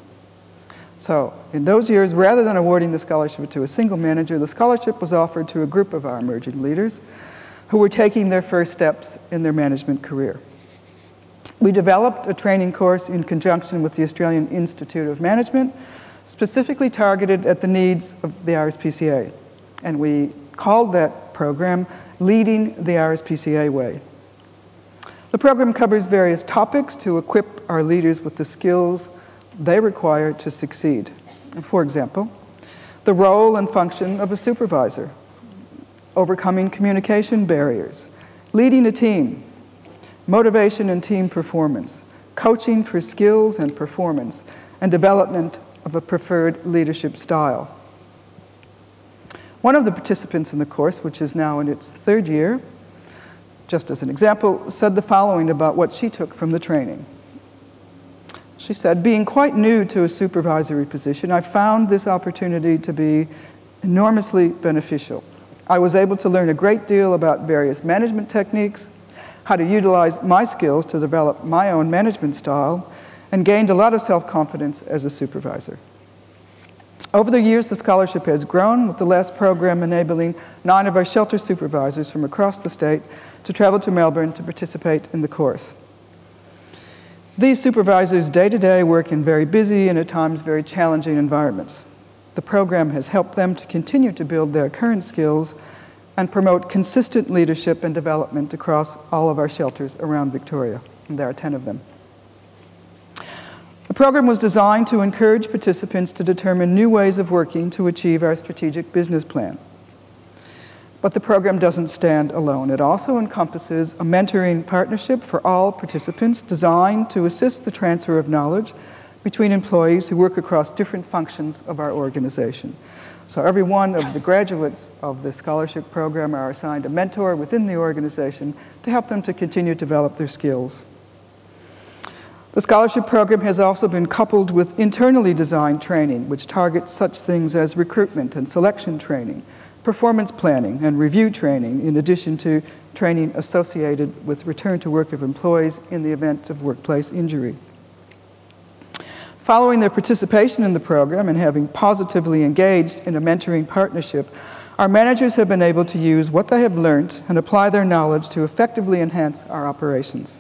So in those years, rather than awarding the scholarship to a single manager, the scholarship was offered to a group of our emerging leaders who were taking their first steps in their management career. We developed a training course in conjunction with the Australian Institute of Management, specifically targeted at the needs of the RSPCA. And we called that program Leading the RSPCA Way. The program covers various topics to equip our leaders with the skills they require to succeed. For example, the role and function of a supervisor, overcoming communication barriers, leading a team, motivation and team performance, coaching for skills and performance, and development of a preferred leadership style. One of the participants in the course, which is now in its 3rd year, just as an example, said the following about what she took from the training. She said, "Being quite new to a supervisory position, I found this opportunity to be enormously beneficial. I was able to learn a great deal about various management techniques, how to utilize my skills to develop my own management style, and gained a lot of self-confidence as a supervisor." Over the years, the scholarship has grown, with the last program enabling 9 of our shelter supervisors from across the state to travel to Melbourne to participate in the course. These supervisors day-to-day work in very busy and at times very challenging environments. The program has helped them to continue to build their current skills and promote consistent leadership and development across all of our shelters around Victoria, and there are 10 of them. The program was designed to encourage participants to determine new ways of working to achieve our strategic business plan. But the program doesn't stand alone. It also encompasses a mentoring partnership for all participants designed to assist the transfer of knowledge between employees who work across different functions of our organization. So every one of the graduates of the scholarship program are assigned a mentor within the organization to help them to continue to develop their skills. The scholarship program has also been coupled with internally designed training, which targets such things as recruitment and selection training, performance planning and review training, in addition to training associated with return to work of employees in the event of workplace injury. Following their participation in the program and having positively engaged in a mentoring partnership, our managers have been able to use what they have learned and apply their knowledge to effectively enhance our operations.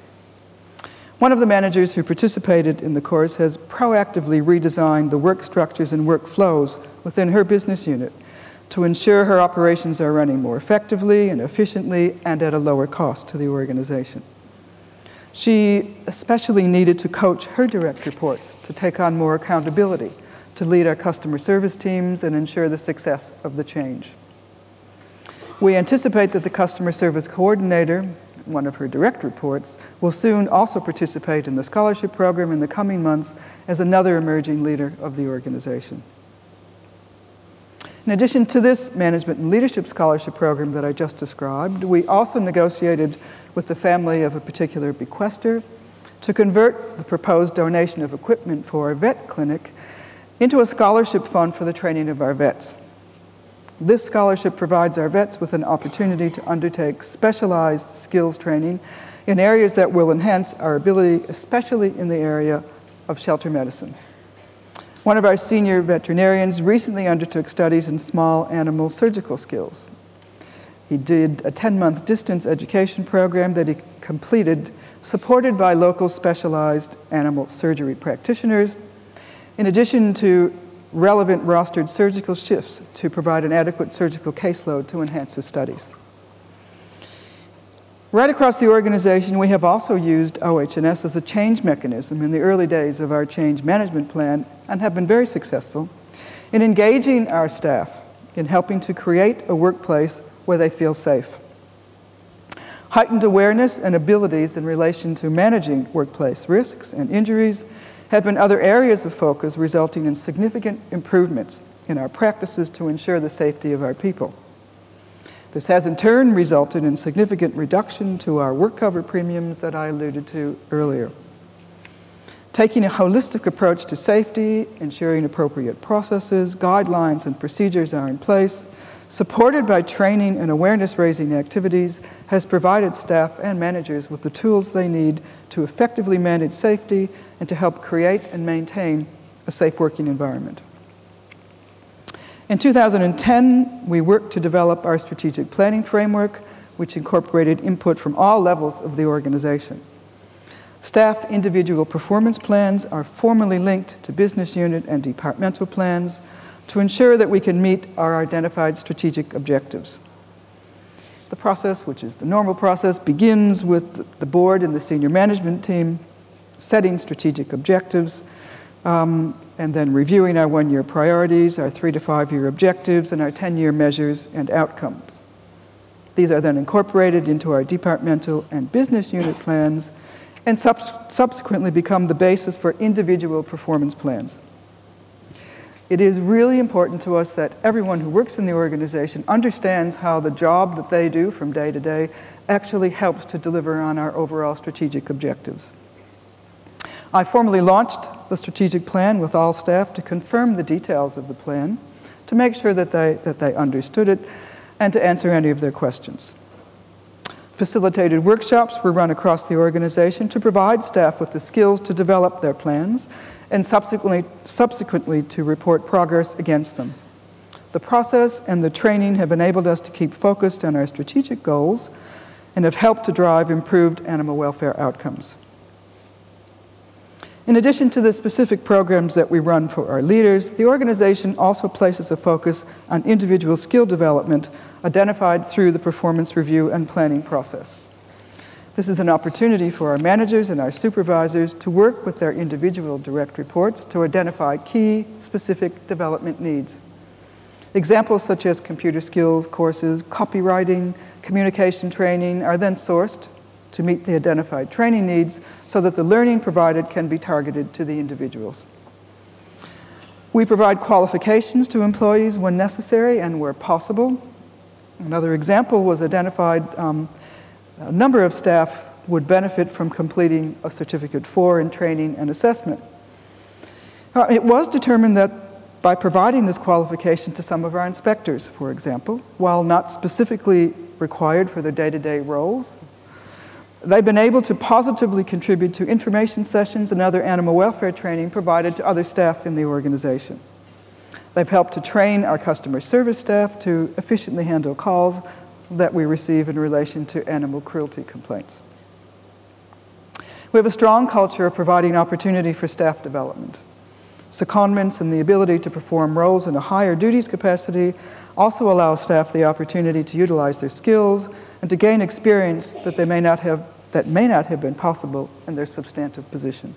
One of the managers who participated in the course has proactively redesigned the work structures and workflows within her business unit to ensure her operations are running more effectively and efficiently and at a lower cost to the organization. She especially needed to coach her direct reports to take on more accountability, to lead our customer service teams and ensure the success of the change. We anticipate that the customer service coordinator, one of her direct reports, will soon also participate in the scholarship program in the coming months as another emerging leader of the organization. In addition to this management and leadership scholarship program that I just described, we also negotiated with the family of a particular bequester to convert the proposed donation of equipment for our vet clinic into a scholarship fund for the training of our vets. This scholarship provides our vets with an opportunity to undertake specialized skills training in areas that will enhance our ability, especially in the area of shelter medicine. One of our senior veterinarians recently undertook studies in small animal surgical skills. He did a 10-month distance education program that he completed, supported by local specialized animal surgery practitioners, in addition to relevant rostered surgical shifts to provide an adequate surgical caseload to enhance his studies. Right across the organization, we have also used OH&S as a change mechanism in the early days of our change management plan and have been very successful in engaging our staff in helping to create a workplace where they feel safe. Heightened awareness and abilities in relation to managing workplace risks and injuries have been other areas of focus, resulting in significant improvements in our practices to ensure the safety of our people. This has in turn resulted in significant reduction to our work cover premiums that I alluded to earlier. Taking a holistic approach to safety, ensuring appropriate processes, guidelines, and procedures are in place, supported by training and awareness-raising activities, has provided staff and managers with the tools they need to effectively manage safety and to help create and maintain a safe working environment. In 2010, we worked to develop our strategic planning framework, which incorporated input from all levels of the organization. Staff individual performance plans are formally linked to business unit and departmental plans to ensure that we can meet our identified strategic objectives. The process, which is the normal process, begins with the board and the senior management team setting strategic objectives, and then reviewing our 1-year priorities, our 3 to 5 year objectives, and our 10-year measures and outcomes. These are then incorporated into our departmental and business unit plans and subsequently become the basis for individual performance plans. It is really important to us that everyone who works in the organization understands how the job that they do from day to day actually helps to deliver on our overall strategic objectives. I formally launched the strategic plan with all staff to confirm the details of the plan, to make sure that they understood it, and to answer any of their questions. Facilitated workshops were run across the organization to provide staff with the skills to develop their plans and subsequently to report progress against them. The process and the training have enabled us to keep focused on our strategic goals and have helped to drive improved animal welfare outcomes. In addition to the specific programs that we run for our leaders, the organization also places a focus on individual skill development identified through the performance review and planning process. This is an opportunity for our managers and our supervisors to work with their individual direct reports to identify key specific development needs. Examples such as computer skills courses, copywriting, communication training are then sourced to meet the identified training needs so that the learning provided can be targeted to the individuals. We provide qualifications to employees when necessary and where possible. Another example was identified a number of staff would benefit from completing a certificate 4 in training and assessment. It was determined that by providing this qualification to some of our inspectors, for example, while not specifically required for their day-to-day roles, they've been able to positively contribute to information sessions and other animal welfare training provided to other staff in the organization. They've helped to train our customer service staff to efficiently handle calls that we receive in relation to animal cruelty complaints. We have a strong culture of providing opportunity for staff development. Secondments and the ability to perform roles in a higher duties capacity also allow staff the opportunity to utilize their skills and to gain experience that may not have been possible in their substantive position.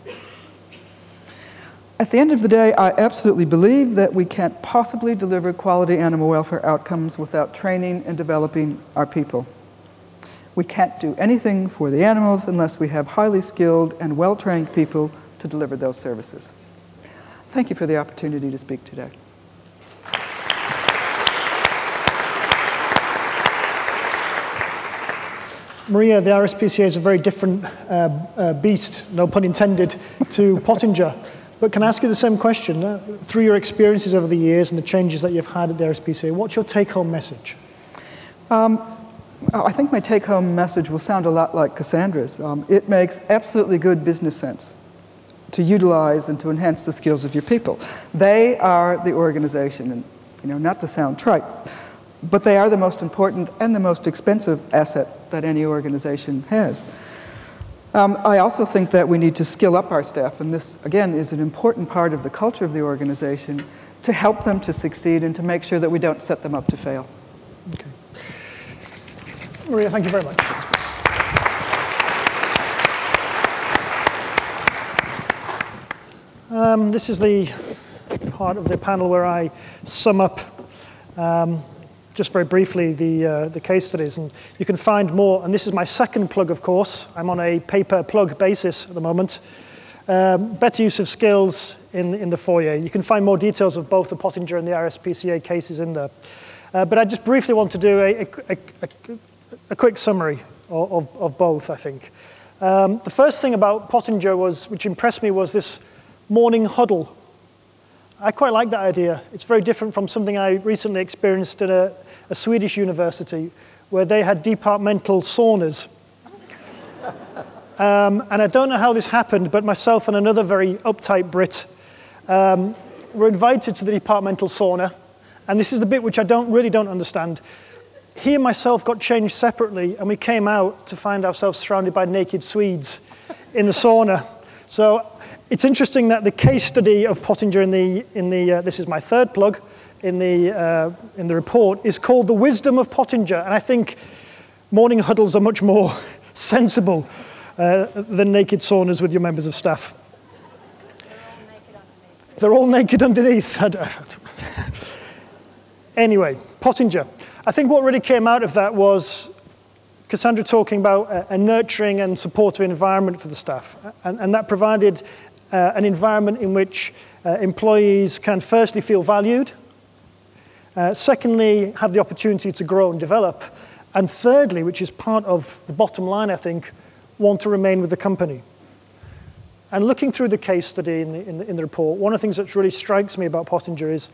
At the end of the day, I absolutely believe that we can't possibly deliver quality animal welfare outcomes without training and developing our people. We can't do anything for the animals unless we have highly skilled and well-trained people to deliver those services. Thank you for the opportunity to speak today. Maria, the RSPCA is a very different beast, no pun intended, to Pottinger. But can I ask you the same question? Through your experiences over the years and the changes that you've had at the RSPCA, what's your take-home message? I think my take-home message will sound a lot like Cassandra's. It makes absolutely good business sense to utilize and to enhance the skills of your people. They are the organization, and not to sound trite, but they are the most important and the most expensive asset that any organization has. I also think that we need to skill up our staff, and this, again, is an important part of the culture of the organization to help them to succeed and to make sure that we don't set them up to fail. Okay. Maria, thank you very much. This is the part of the panel where I sum up just very briefly the case studies, and you can find more, and this is my second plug, of course. I'm on a pay-per-plug basis at the moment. Better use of skills in the foyer. You can find more details of both the Pottinger and the RSPCA cases in there. But I just briefly want to do a quick summary of both, I think. The first thing about Pottinger which impressed me was this morning huddle. I quite like that idea. It's very different from something I recently experienced at a Swedish university where they had departmental saunas. And I don't know how this happened, but myself and another very uptight Brit were invited to the departmental sauna. And this is the bit which I really don't understand. He and myself got changed separately, and we came out to find ourselves surrounded by naked Swedes in the sauna. So it's interesting that the case study of Pottinger this is my third plug, in the report, is called The Wisdom of Pottinger. And I think morning huddles are much more sensible than naked saunas with your members of staff. They're all naked underneath. Anyway, Pottinger. I think what really came out of that was Cassandra talking about a nurturing and supportive environment for the staff. And that provided an environment in which employees can firstly feel valued, secondly, have the opportunity to grow and develop, and thirdly, which is part of the bottom line, I think, want to remain with the company. And looking through the case study in the report, one of the things that really strikes me about Pottinger is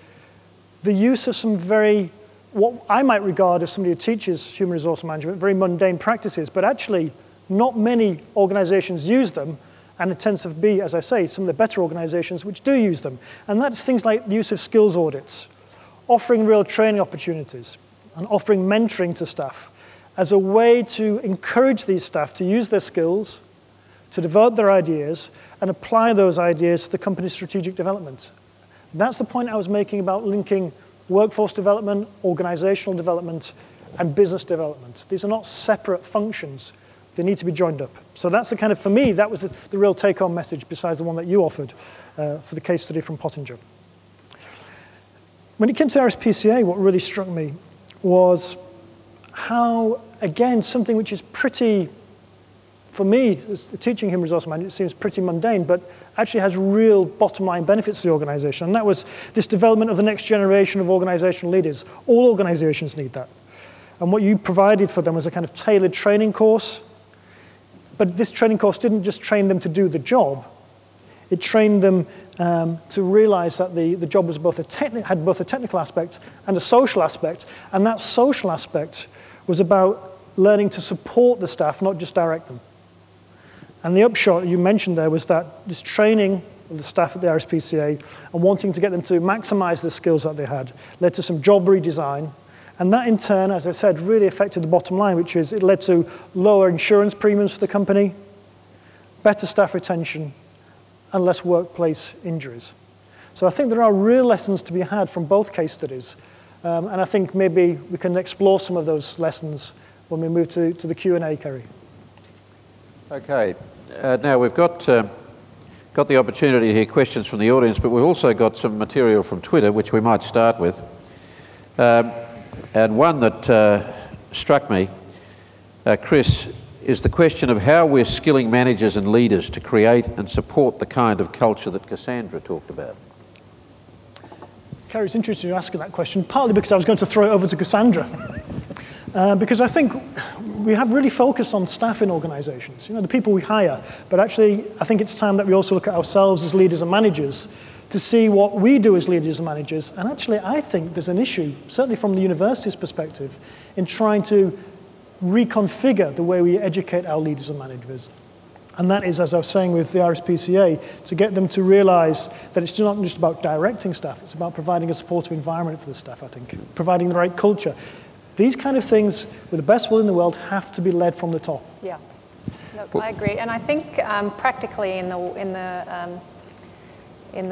the use of some very, what I might regard as somebody who teaches human resource management, very mundane practices, but actually not many organizations use them, and it tends to be, as I say, some of the better organizations which do use them. And that's things like the use of skills audits, offering real training opportunities, and offering mentoring to staff as a way to encourage these staff to use their skills, to develop their ideas, and apply those ideas to the company's strategic development. That's the point I was making about linking workforce development, organizational development, and business development. These are not separate functions. They need to be joined up. So that's the kind of, for me, that was the real take-home message besides the one that you offered for the case study from Pottinger. When it came to RSPCA, what really struck me was how, again, something which is pretty, for me, as teaching human resource management, it seems pretty mundane, but actually has real bottom-line benefits to the organization. And that was this development of the next generation of organizational leaders. All organizations need that. And what you provided for them was a kind of tailored training course. But this training course didn't just train them to do the job. It trained them to realize that the job was had both a technical aspect and a social aspect. And that social aspect was about learning to support the staff, not just direct them. And the upshot you mentioned there was that this training of the staff at the RSPCA and wanting to get them to maximize the skills that they had led to some job redesign. And that in turn, as I said, really affected the bottom line, which is it led to lower insurance premiums for the company, better staff retention, and less workplace injuries. So I think there are real lessons to be had from both case studies. And I think maybe we can explore some of those lessons when we move to the Q&A, Kerry. Okay. Now we've got the opportunity to hear questions from the audience, but we've also got some material from Twitter, which we might start with. And one that struck me, Chris, is the question of how we're skilling managers and leaders to create and support the kind of culture that Cassandra talked about. Kerry, it's interesting you asking that question, partly because I was going to throw it over to Cassandra. Because I think we have really focused on staff in organizations, the people we hire. But actually, I think it's time that we also look at ourselves as leaders and managers to see what we do as leaders and managers. And actually, I think there's an issue, certainly from the university's perspective, in trying to reconfigure the way we educate our leaders and managers. And that is, as I was saying with the RSPCA, to get them to realize that it's not just about directing staff, it's about providing a supportive environment for the staff, I think, providing the right culture. These kind of things, with the best will in the world, have to be led from the top. Yeah, look, I agree. And I think practically in the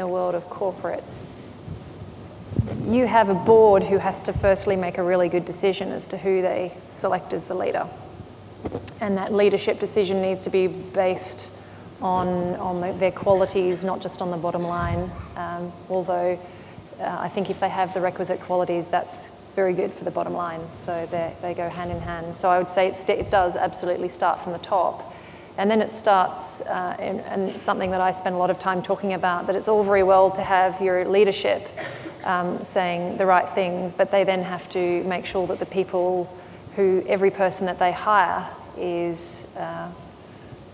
world of corporate, you have a board who has to firstly make a really good decision as to who they select as the leader. And that leadership decision needs to be based on their qualities, not just on the bottom line. Although I think if they have the requisite qualities, that's very good for the bottom line. So they go hand in hand. So I would say it does absolutely start from the top. And then it starts, and something that I spend a lot of time talking about, that it's all very well to have your leadership saying the right things, but they then have to make sure that the people every person that they hire is,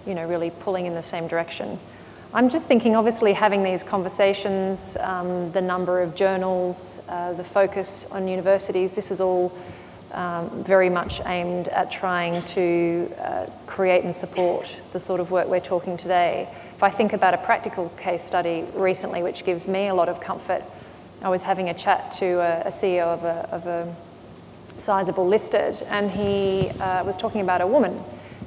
really pulling in the same direction. I'm just thinking, obviously, having these conversations, the number of journals, the focus on universities, this is all very much aimed at trying to create and support the sort of work we're talking today. If I think about a practical case study recently, which gives me a lot of comfort, I was having a chat to a CEO of a sizable listed, and he was talking about a woman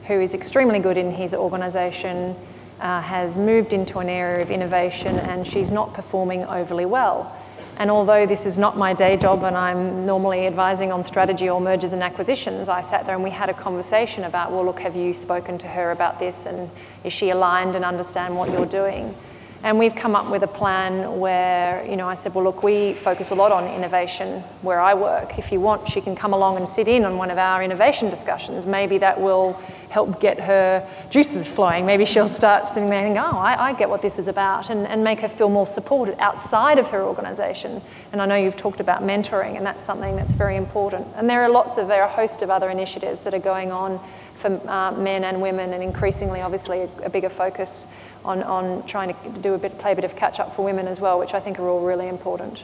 who is extremely good in his organisation, has moved into an area of innovation, and she's not performing overly well. And although this is not my day job and I'm normally advising on strategy or mergers and acquisitions, I sat there and we had a conversation about, well, look, have you spoken to her about this, and is she aligned and understand what you're doing? And we've come up with a plan where, you know, I said, well, look, we focus a lot on innovation where I work. If you want, she can come along and sit in on one of our innovation discussions. Maybe that will help get her juices flowing. Maybe she'll start sitting there and think, oh, I get what this is about, and make her feel more supported outside of her organisation. And I know you've talked about mentoring, and that's something that's very important. And there are a host of other initiatives that are going on for men and women, and increasingly, obviously, a bigger focus on trying to play a bit of catch up for women as well, which I think are all really important.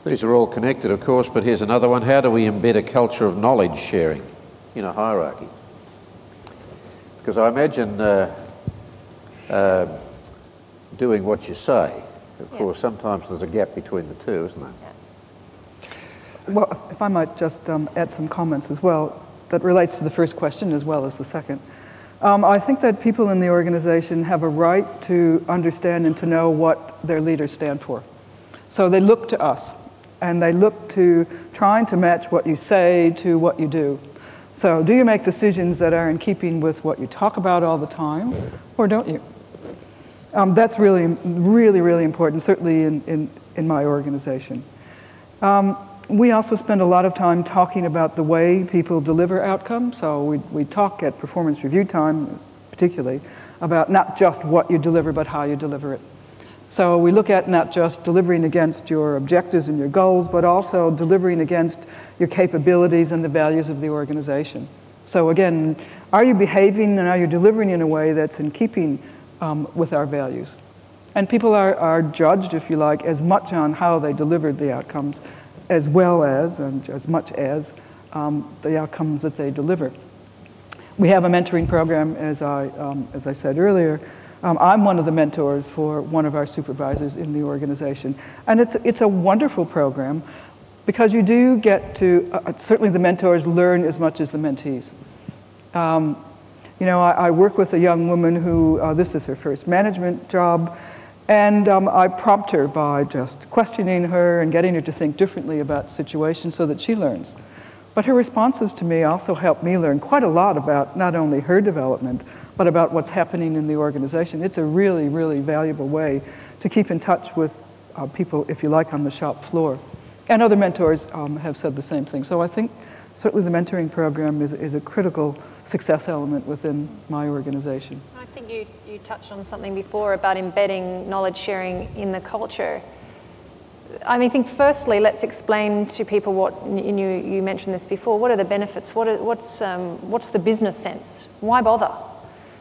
These are all connected, of course, but here's another one. How do we embed a culture of knowledge sharing in a hierarchy? Because I imagine doing what you say, of course, sometimes there's a gap between the two, isn't there? Yeah. Well, if I might just add some comments as well, that relates to the first question as well as the second. I think that people in the organization have a right to understand and to know what their leaders stand for. So they look to us, and they look to trying to match what you say to what you do. So do you make decisions that are in keeping with what you talk about all the time, or don't you? That's really, really, really important, certainly in my organization. We also spend a lot of time talking about the way people deliver outcomes. So we talk at performance review time, particularly, about not just what you deliver, but how you deliver it. So we look at not just delivering against your objectives and your goals, but also delivering against your capabilities and the values of the organization. So again, are you behaving and are you delivering in a way that's in keeping with our values? And people are judged, if you like, as much on how they delivered the outcomes as well as, and as much as, the outcomes that they deliver. We have a mentoring program, as I said earlier. I'm one of the mentors for one of our supervisors in the organization. And it's a wonderful program because you do get to, certainly the mentors learn as much as the mentees. You know, I work with a young woman who, this is her first management job, and I prompt her by just questioning her and getting her to think differently about situations so that she learns. But her responses to me also help me learn quite a lot about not only her development, but about what's happening in the organization. It's a really, really valuable way to keep in touch with people, if you like, on the shop floor. And other mentors have said the same thing. So I think certainly the mentoring program is a critical success element within my organization. I think you touched on something before about embedding knowledge sharing in the culture. I mean, I think firstly, let's explain to people what, you mentioned this before, what are the benefits? What's the business sense? Why bother?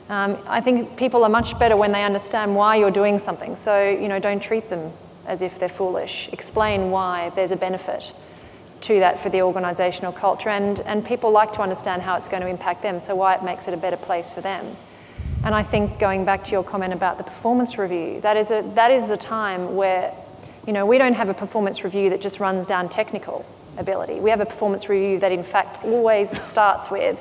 I think people are much better when they understand why you're doing something. So, you know, don't treat them as if they're foolish. Explain why there's a benefit to that for the organisational culture. And people like to understand how it's going to impact them, so why it makes it a better place for them. And I think going back to your comment about the performance review, that is the time where, you know, we don't have a performance review that just runs down technical ability. We have a performance review that in fact always starts with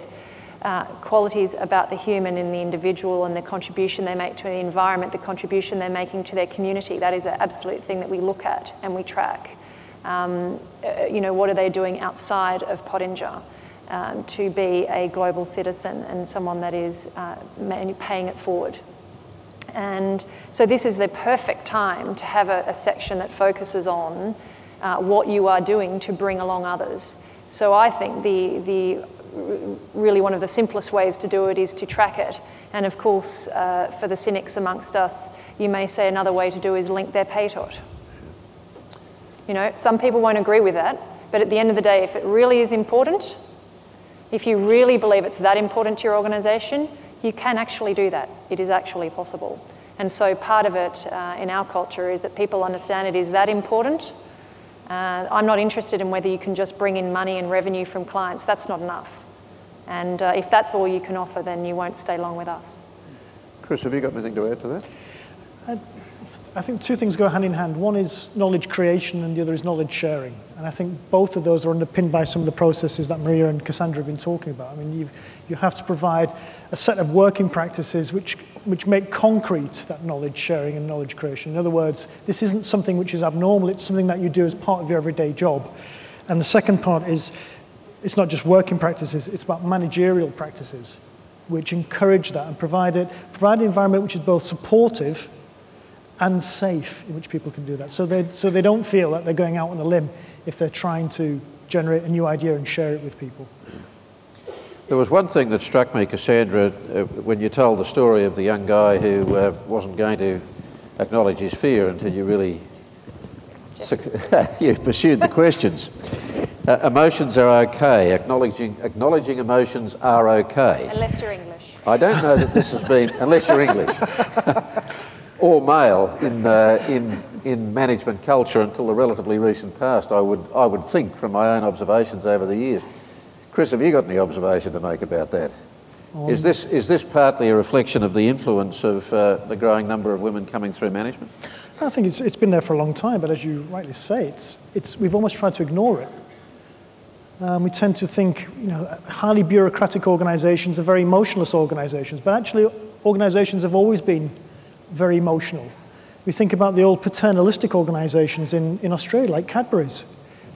qualities about the human and the individual and the contribution they make to the environment, the contribution they're making to their community. That is an absolute thing that we look at and we track. You know, what are they doing outside of Pottinger to be a global citizen and someone that is paying it forward. And so this is the perfect time to have a section that focuses on what you are doing to bring along others. So I think really one of the simplest ways to do it is to track it. And of course, for the cynics amongst us, you may say another way to do is link their pay to it. You know, some people won't agree with that, but at the end of the day, if it really is important, if you really believe it's that important to your organisation, you can actually do that. It is actually possible. And so part of it in our culture is that people understand it is that important. I'm not interested in whether you can just bring in money and revenue from clients. That's not enough. And if that's all you can offer, then you won't stay long with us. Chris, have you got anything to add to that? I think two things go hand in hand. One is knowledge creation and the other is knowledge sharing. And I think both of those are underpinned by some of the processes that Maria and Cassandra have been talking about. I mean, you have to provide a set of working practices which make concrete that knowledge sharing and knowledge creation. In other words, this isn't something which is abnormal, it's something that you do as part of your everyday job. And the second part is, it's not just working practices, it's about managerial practices which encourage that and provide an environment which is both supportive and safe in which people can do that. So they don't feel that they're going out on a limb if they're trying to generate a new idea and share it with people. There was one thing that struck me, Cassandra, when you told the story of the young guy who wasn't going to acknowledge his fear until you really you pursued the questions. Emotions are okay. Acknowledging emotions are okay. Unless you're English. I don't know that this has been, unless you're English, or male in management culture until the relatively recent past, I would think from my own observations over the years. Chris, have you got any observation to make about that? Is this partly a reflection of the influence of the growing number of women coming through management? I think it's been there for a long time, but as you rightly say, we've almost tried to ignore it. We tend to think, highly bureaucratic organizations are very emotionless organizations, but actually organizations have always been very emotional. We think about the old paternalistic organizations in Australia, like Cadbury's.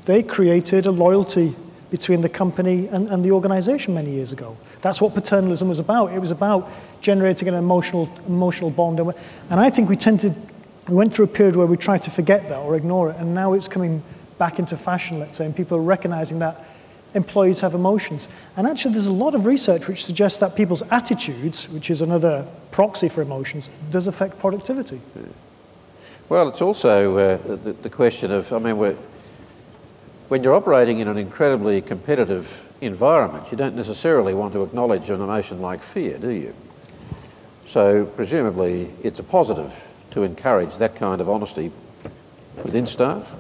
They created a loyalty between the company and the organization many years ago. That's what paternalism was about. It was about generating an emotional bond. And I think we went through a period where we tried to forget that or ignore it, and now it's coming back into fashion, let's say, and people are recognizing that employees have emotions. And actually there's a lot of research which suggests that people's attitudes, which is another proxy for emotions, does affect productivity. Well, it's also the question of, when you're operating in an incredibly competitive environment, you don't necessarily want to acknowledge an emotion like fear, do you? So presumably it's a positive to encourage that kind of honesty within staff?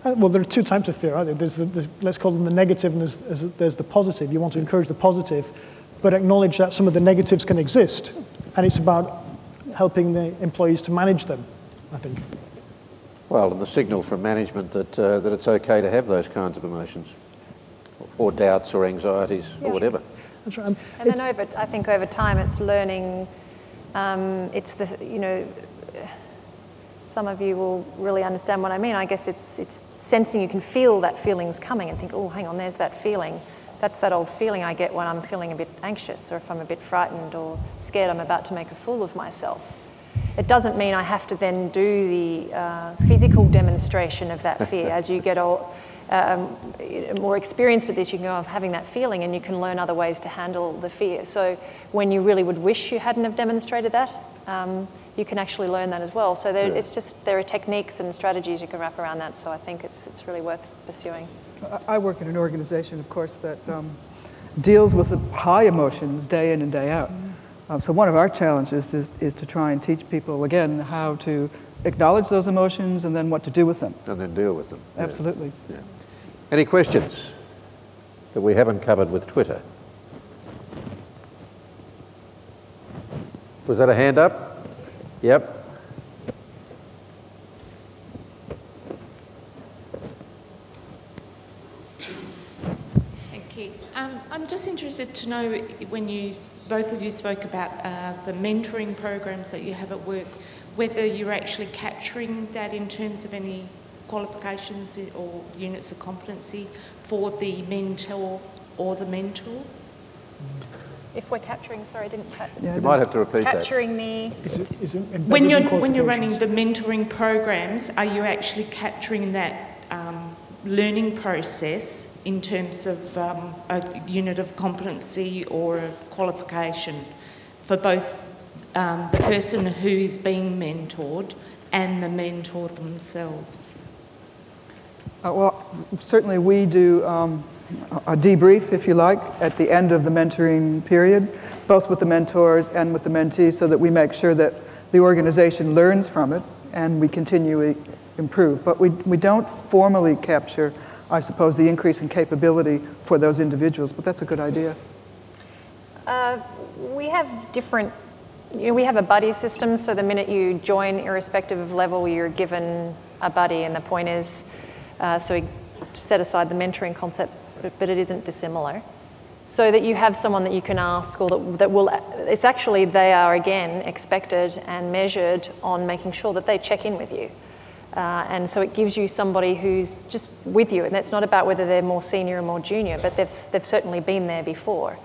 Well, there are two types of fear, aren't there? There's let's call them the negative, and there's the positive. You want to encourage the positive, but acknowledge that some of the negatives can exist, and it's about helping the employees to manage them, I think. Well, and the signal from management that it's okay to have those kinds of emotions, or doubts, or anxieties, or whatever. That's right. And then I think over time it's learning. Some of you will really understand what I mean. I guess it's sensing, you can feel that feeling's coming and think, oh, hang on, there's that feeling. That's that old feeling I get when I'm feeling a bit anxious, or if I'm a bit frightened or scared I'm about to make a fool of myself. It doesn't mean I have to then do the physical demonstration of that fear. As you get more experienced at this, you can go off having that feeling, and you can learn other ways to handle the fear. So when you really would wish you hadn't have demonstrated that, you can actually learn that as well. So there are techniques and strategies you can wrap around that. So I think it's really worth pursuing. I work in an organization, of course, that deals with the high emotions day in and day out. So one of our challenges is to try and teach people, again, how to acknowledge those emotions and then what to do with them. And then deal with them. Absolutely. Yeah. Any questions that we haven't covered with Twitter? Was that a hand up? Yep. Thank you. I'm just interested to know, when both of you spoke about the mentoring programs that you have at work, whether you're actually capturing that in terms of any qualifications or units of competency for the mentor or the mentor? If we're capturing, sorry, I didn't catch. You might have to repeat capturing that. When you're running the mentoring programs, are you actually capturing that learning process in terms of a unit of competency or a qualification for both the person who is being mentored and the mentor themselves? Well, certainly we do a debrief, if you like, at the end of the mentoring period, both with the mentors and with the mentees, so that we make sure that the organization learns from it and we continually improve. But we don't formally capture, I suppose, the increase in capability for those individuals, but that's a good idea. We have different, we have a buddy system, so the minute you join, irrespective of level, you're given a buddy, and the point is, so we set aside the mentoring concept, but it isn't dissimilar, so that you have someone that you can ask, or that will, it's actually, they are again expected and measured on making sure that they check in with you. And so it gives you somebody who's just with you, and that's not about whether they're more senior or more junior, but they've certainly been there before.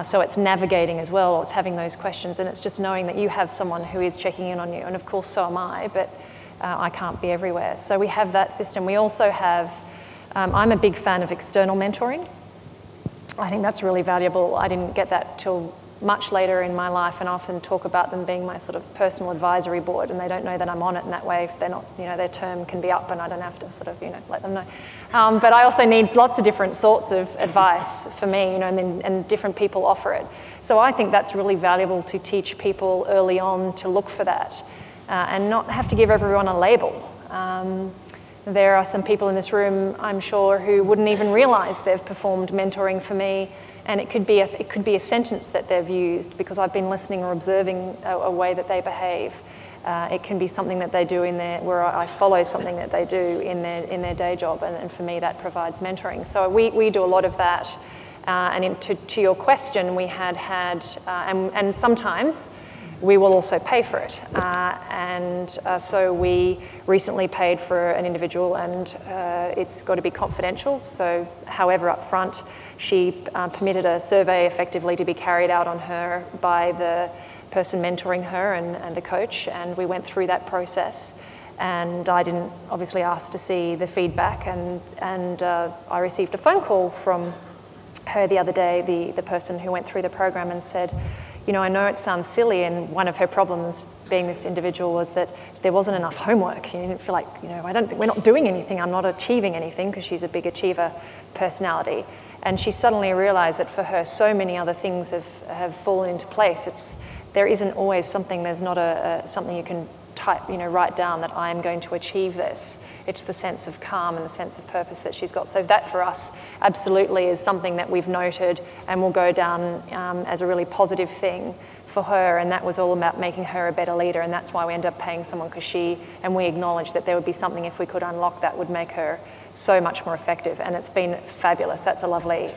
So it's navigating as well, it's having those questions, and it's just knowing that you have someone who is checking in on you. And of course, so am I, but I can't be everywhere. So we have that system. We also have, I'm a big fan of external mentoring. I think that's really valuable. I didn't get that till much later in my life, and I often talk about them being my sort of personal advisory board, and they don't know that I'm on it in that way. If they're not, their term can be up and I don't have to sort of, let them know. But I also need lots of different sorts of advice for me, and different people offer it. So I think that's really valuable to teach people early on to look for that and not have to give everyone a label. There are some people in this room, I'm sure, who wouldn't even realize they've performed mentoring for me. And it could be a sentence that they've used because I've been listening or observing a way that they behave. It can be something that they do where I follow something that they do in their day job, and for me that provides mentoring. So we do a lot of that. And to your question, we had, and sometimes we will also pay for it. So we recently paid for an individual, and it's got to be confidential. So however upfront, she permitted a survey effectively to be carried out on her by the person mentoring her and the coach, and we went through that process. And I didn't obviously ask to see the feedback, and I received a phone call from her the other day, the person who went through the program, and said, I know it sounds silly, and one of her problems being this individual was that there wasn't enough homework. You didn't feel like, I don't think we're not doing anything, I'm not achieving anything, because she's a big achiever personality. And she suddenly realized that for her, so many other things have fallen into place. There isn't always something, there's not something you can type, write down that I am going to achieve this. It's the sense of calm and the sense of purpose that she's got. So that for us absolutely is something that we've noted and will go down as a really positive thing for her. And that was all about making her a better leader. And that's why we ended up paying someone, because we acknowledged that there would be something if we could unlock that would make her so much more effective. And it's been fabulous. That's a lovely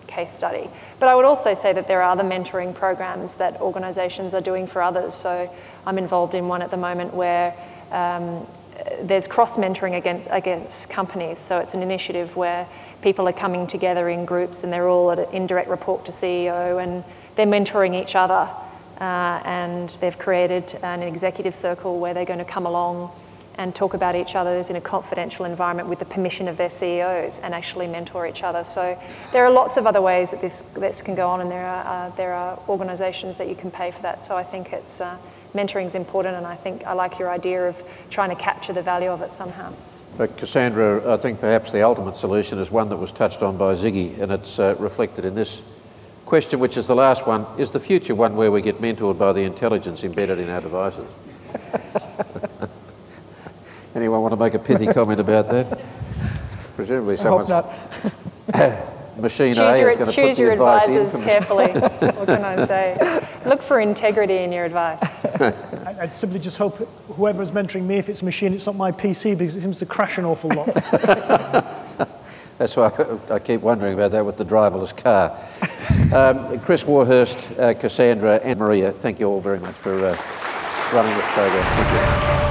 case study. But I would also say that there are other mentoring programs that organisations are doing for others. So I'm involved in one at the moment where there's cross-mentoring against companies. So it's an initiative where people are coming together in groups, and they're all at an indirect report to CEO, and they're mentoring each other. And they've created an executive circle where they're going to come along and talk about each other in a confidential environment with the permission of their CEOs, and actually mentor each other. So there are lots of other ways that this can go on, and there are organisations that you can pay for that. So I think mentoring is important, and I think I like your idea of trying to capture the value of it somehow. But Cassandra, I think perhaps the ultimate solution is one that was touched on by Ziggy, and it's reflected in this question, which is the last one. Is the future one where we get mentored by the intelligence embedded in our devices? Anyone want to make a pithy comment about that? Presumably someone's... I hope not. Machine A is going to put the advice in. Choose your advisors carefully. What can I say? Look for integrity in your advice. I'd simply just hope whoever's mentoring me, if it's a machine, it's not my PC, because it seems to crash an awful lot. That's why I keep wondering about that with the driverless car. Chris Warhurst, Cassandra and Maria, thank you all very much for running this program. Thank you.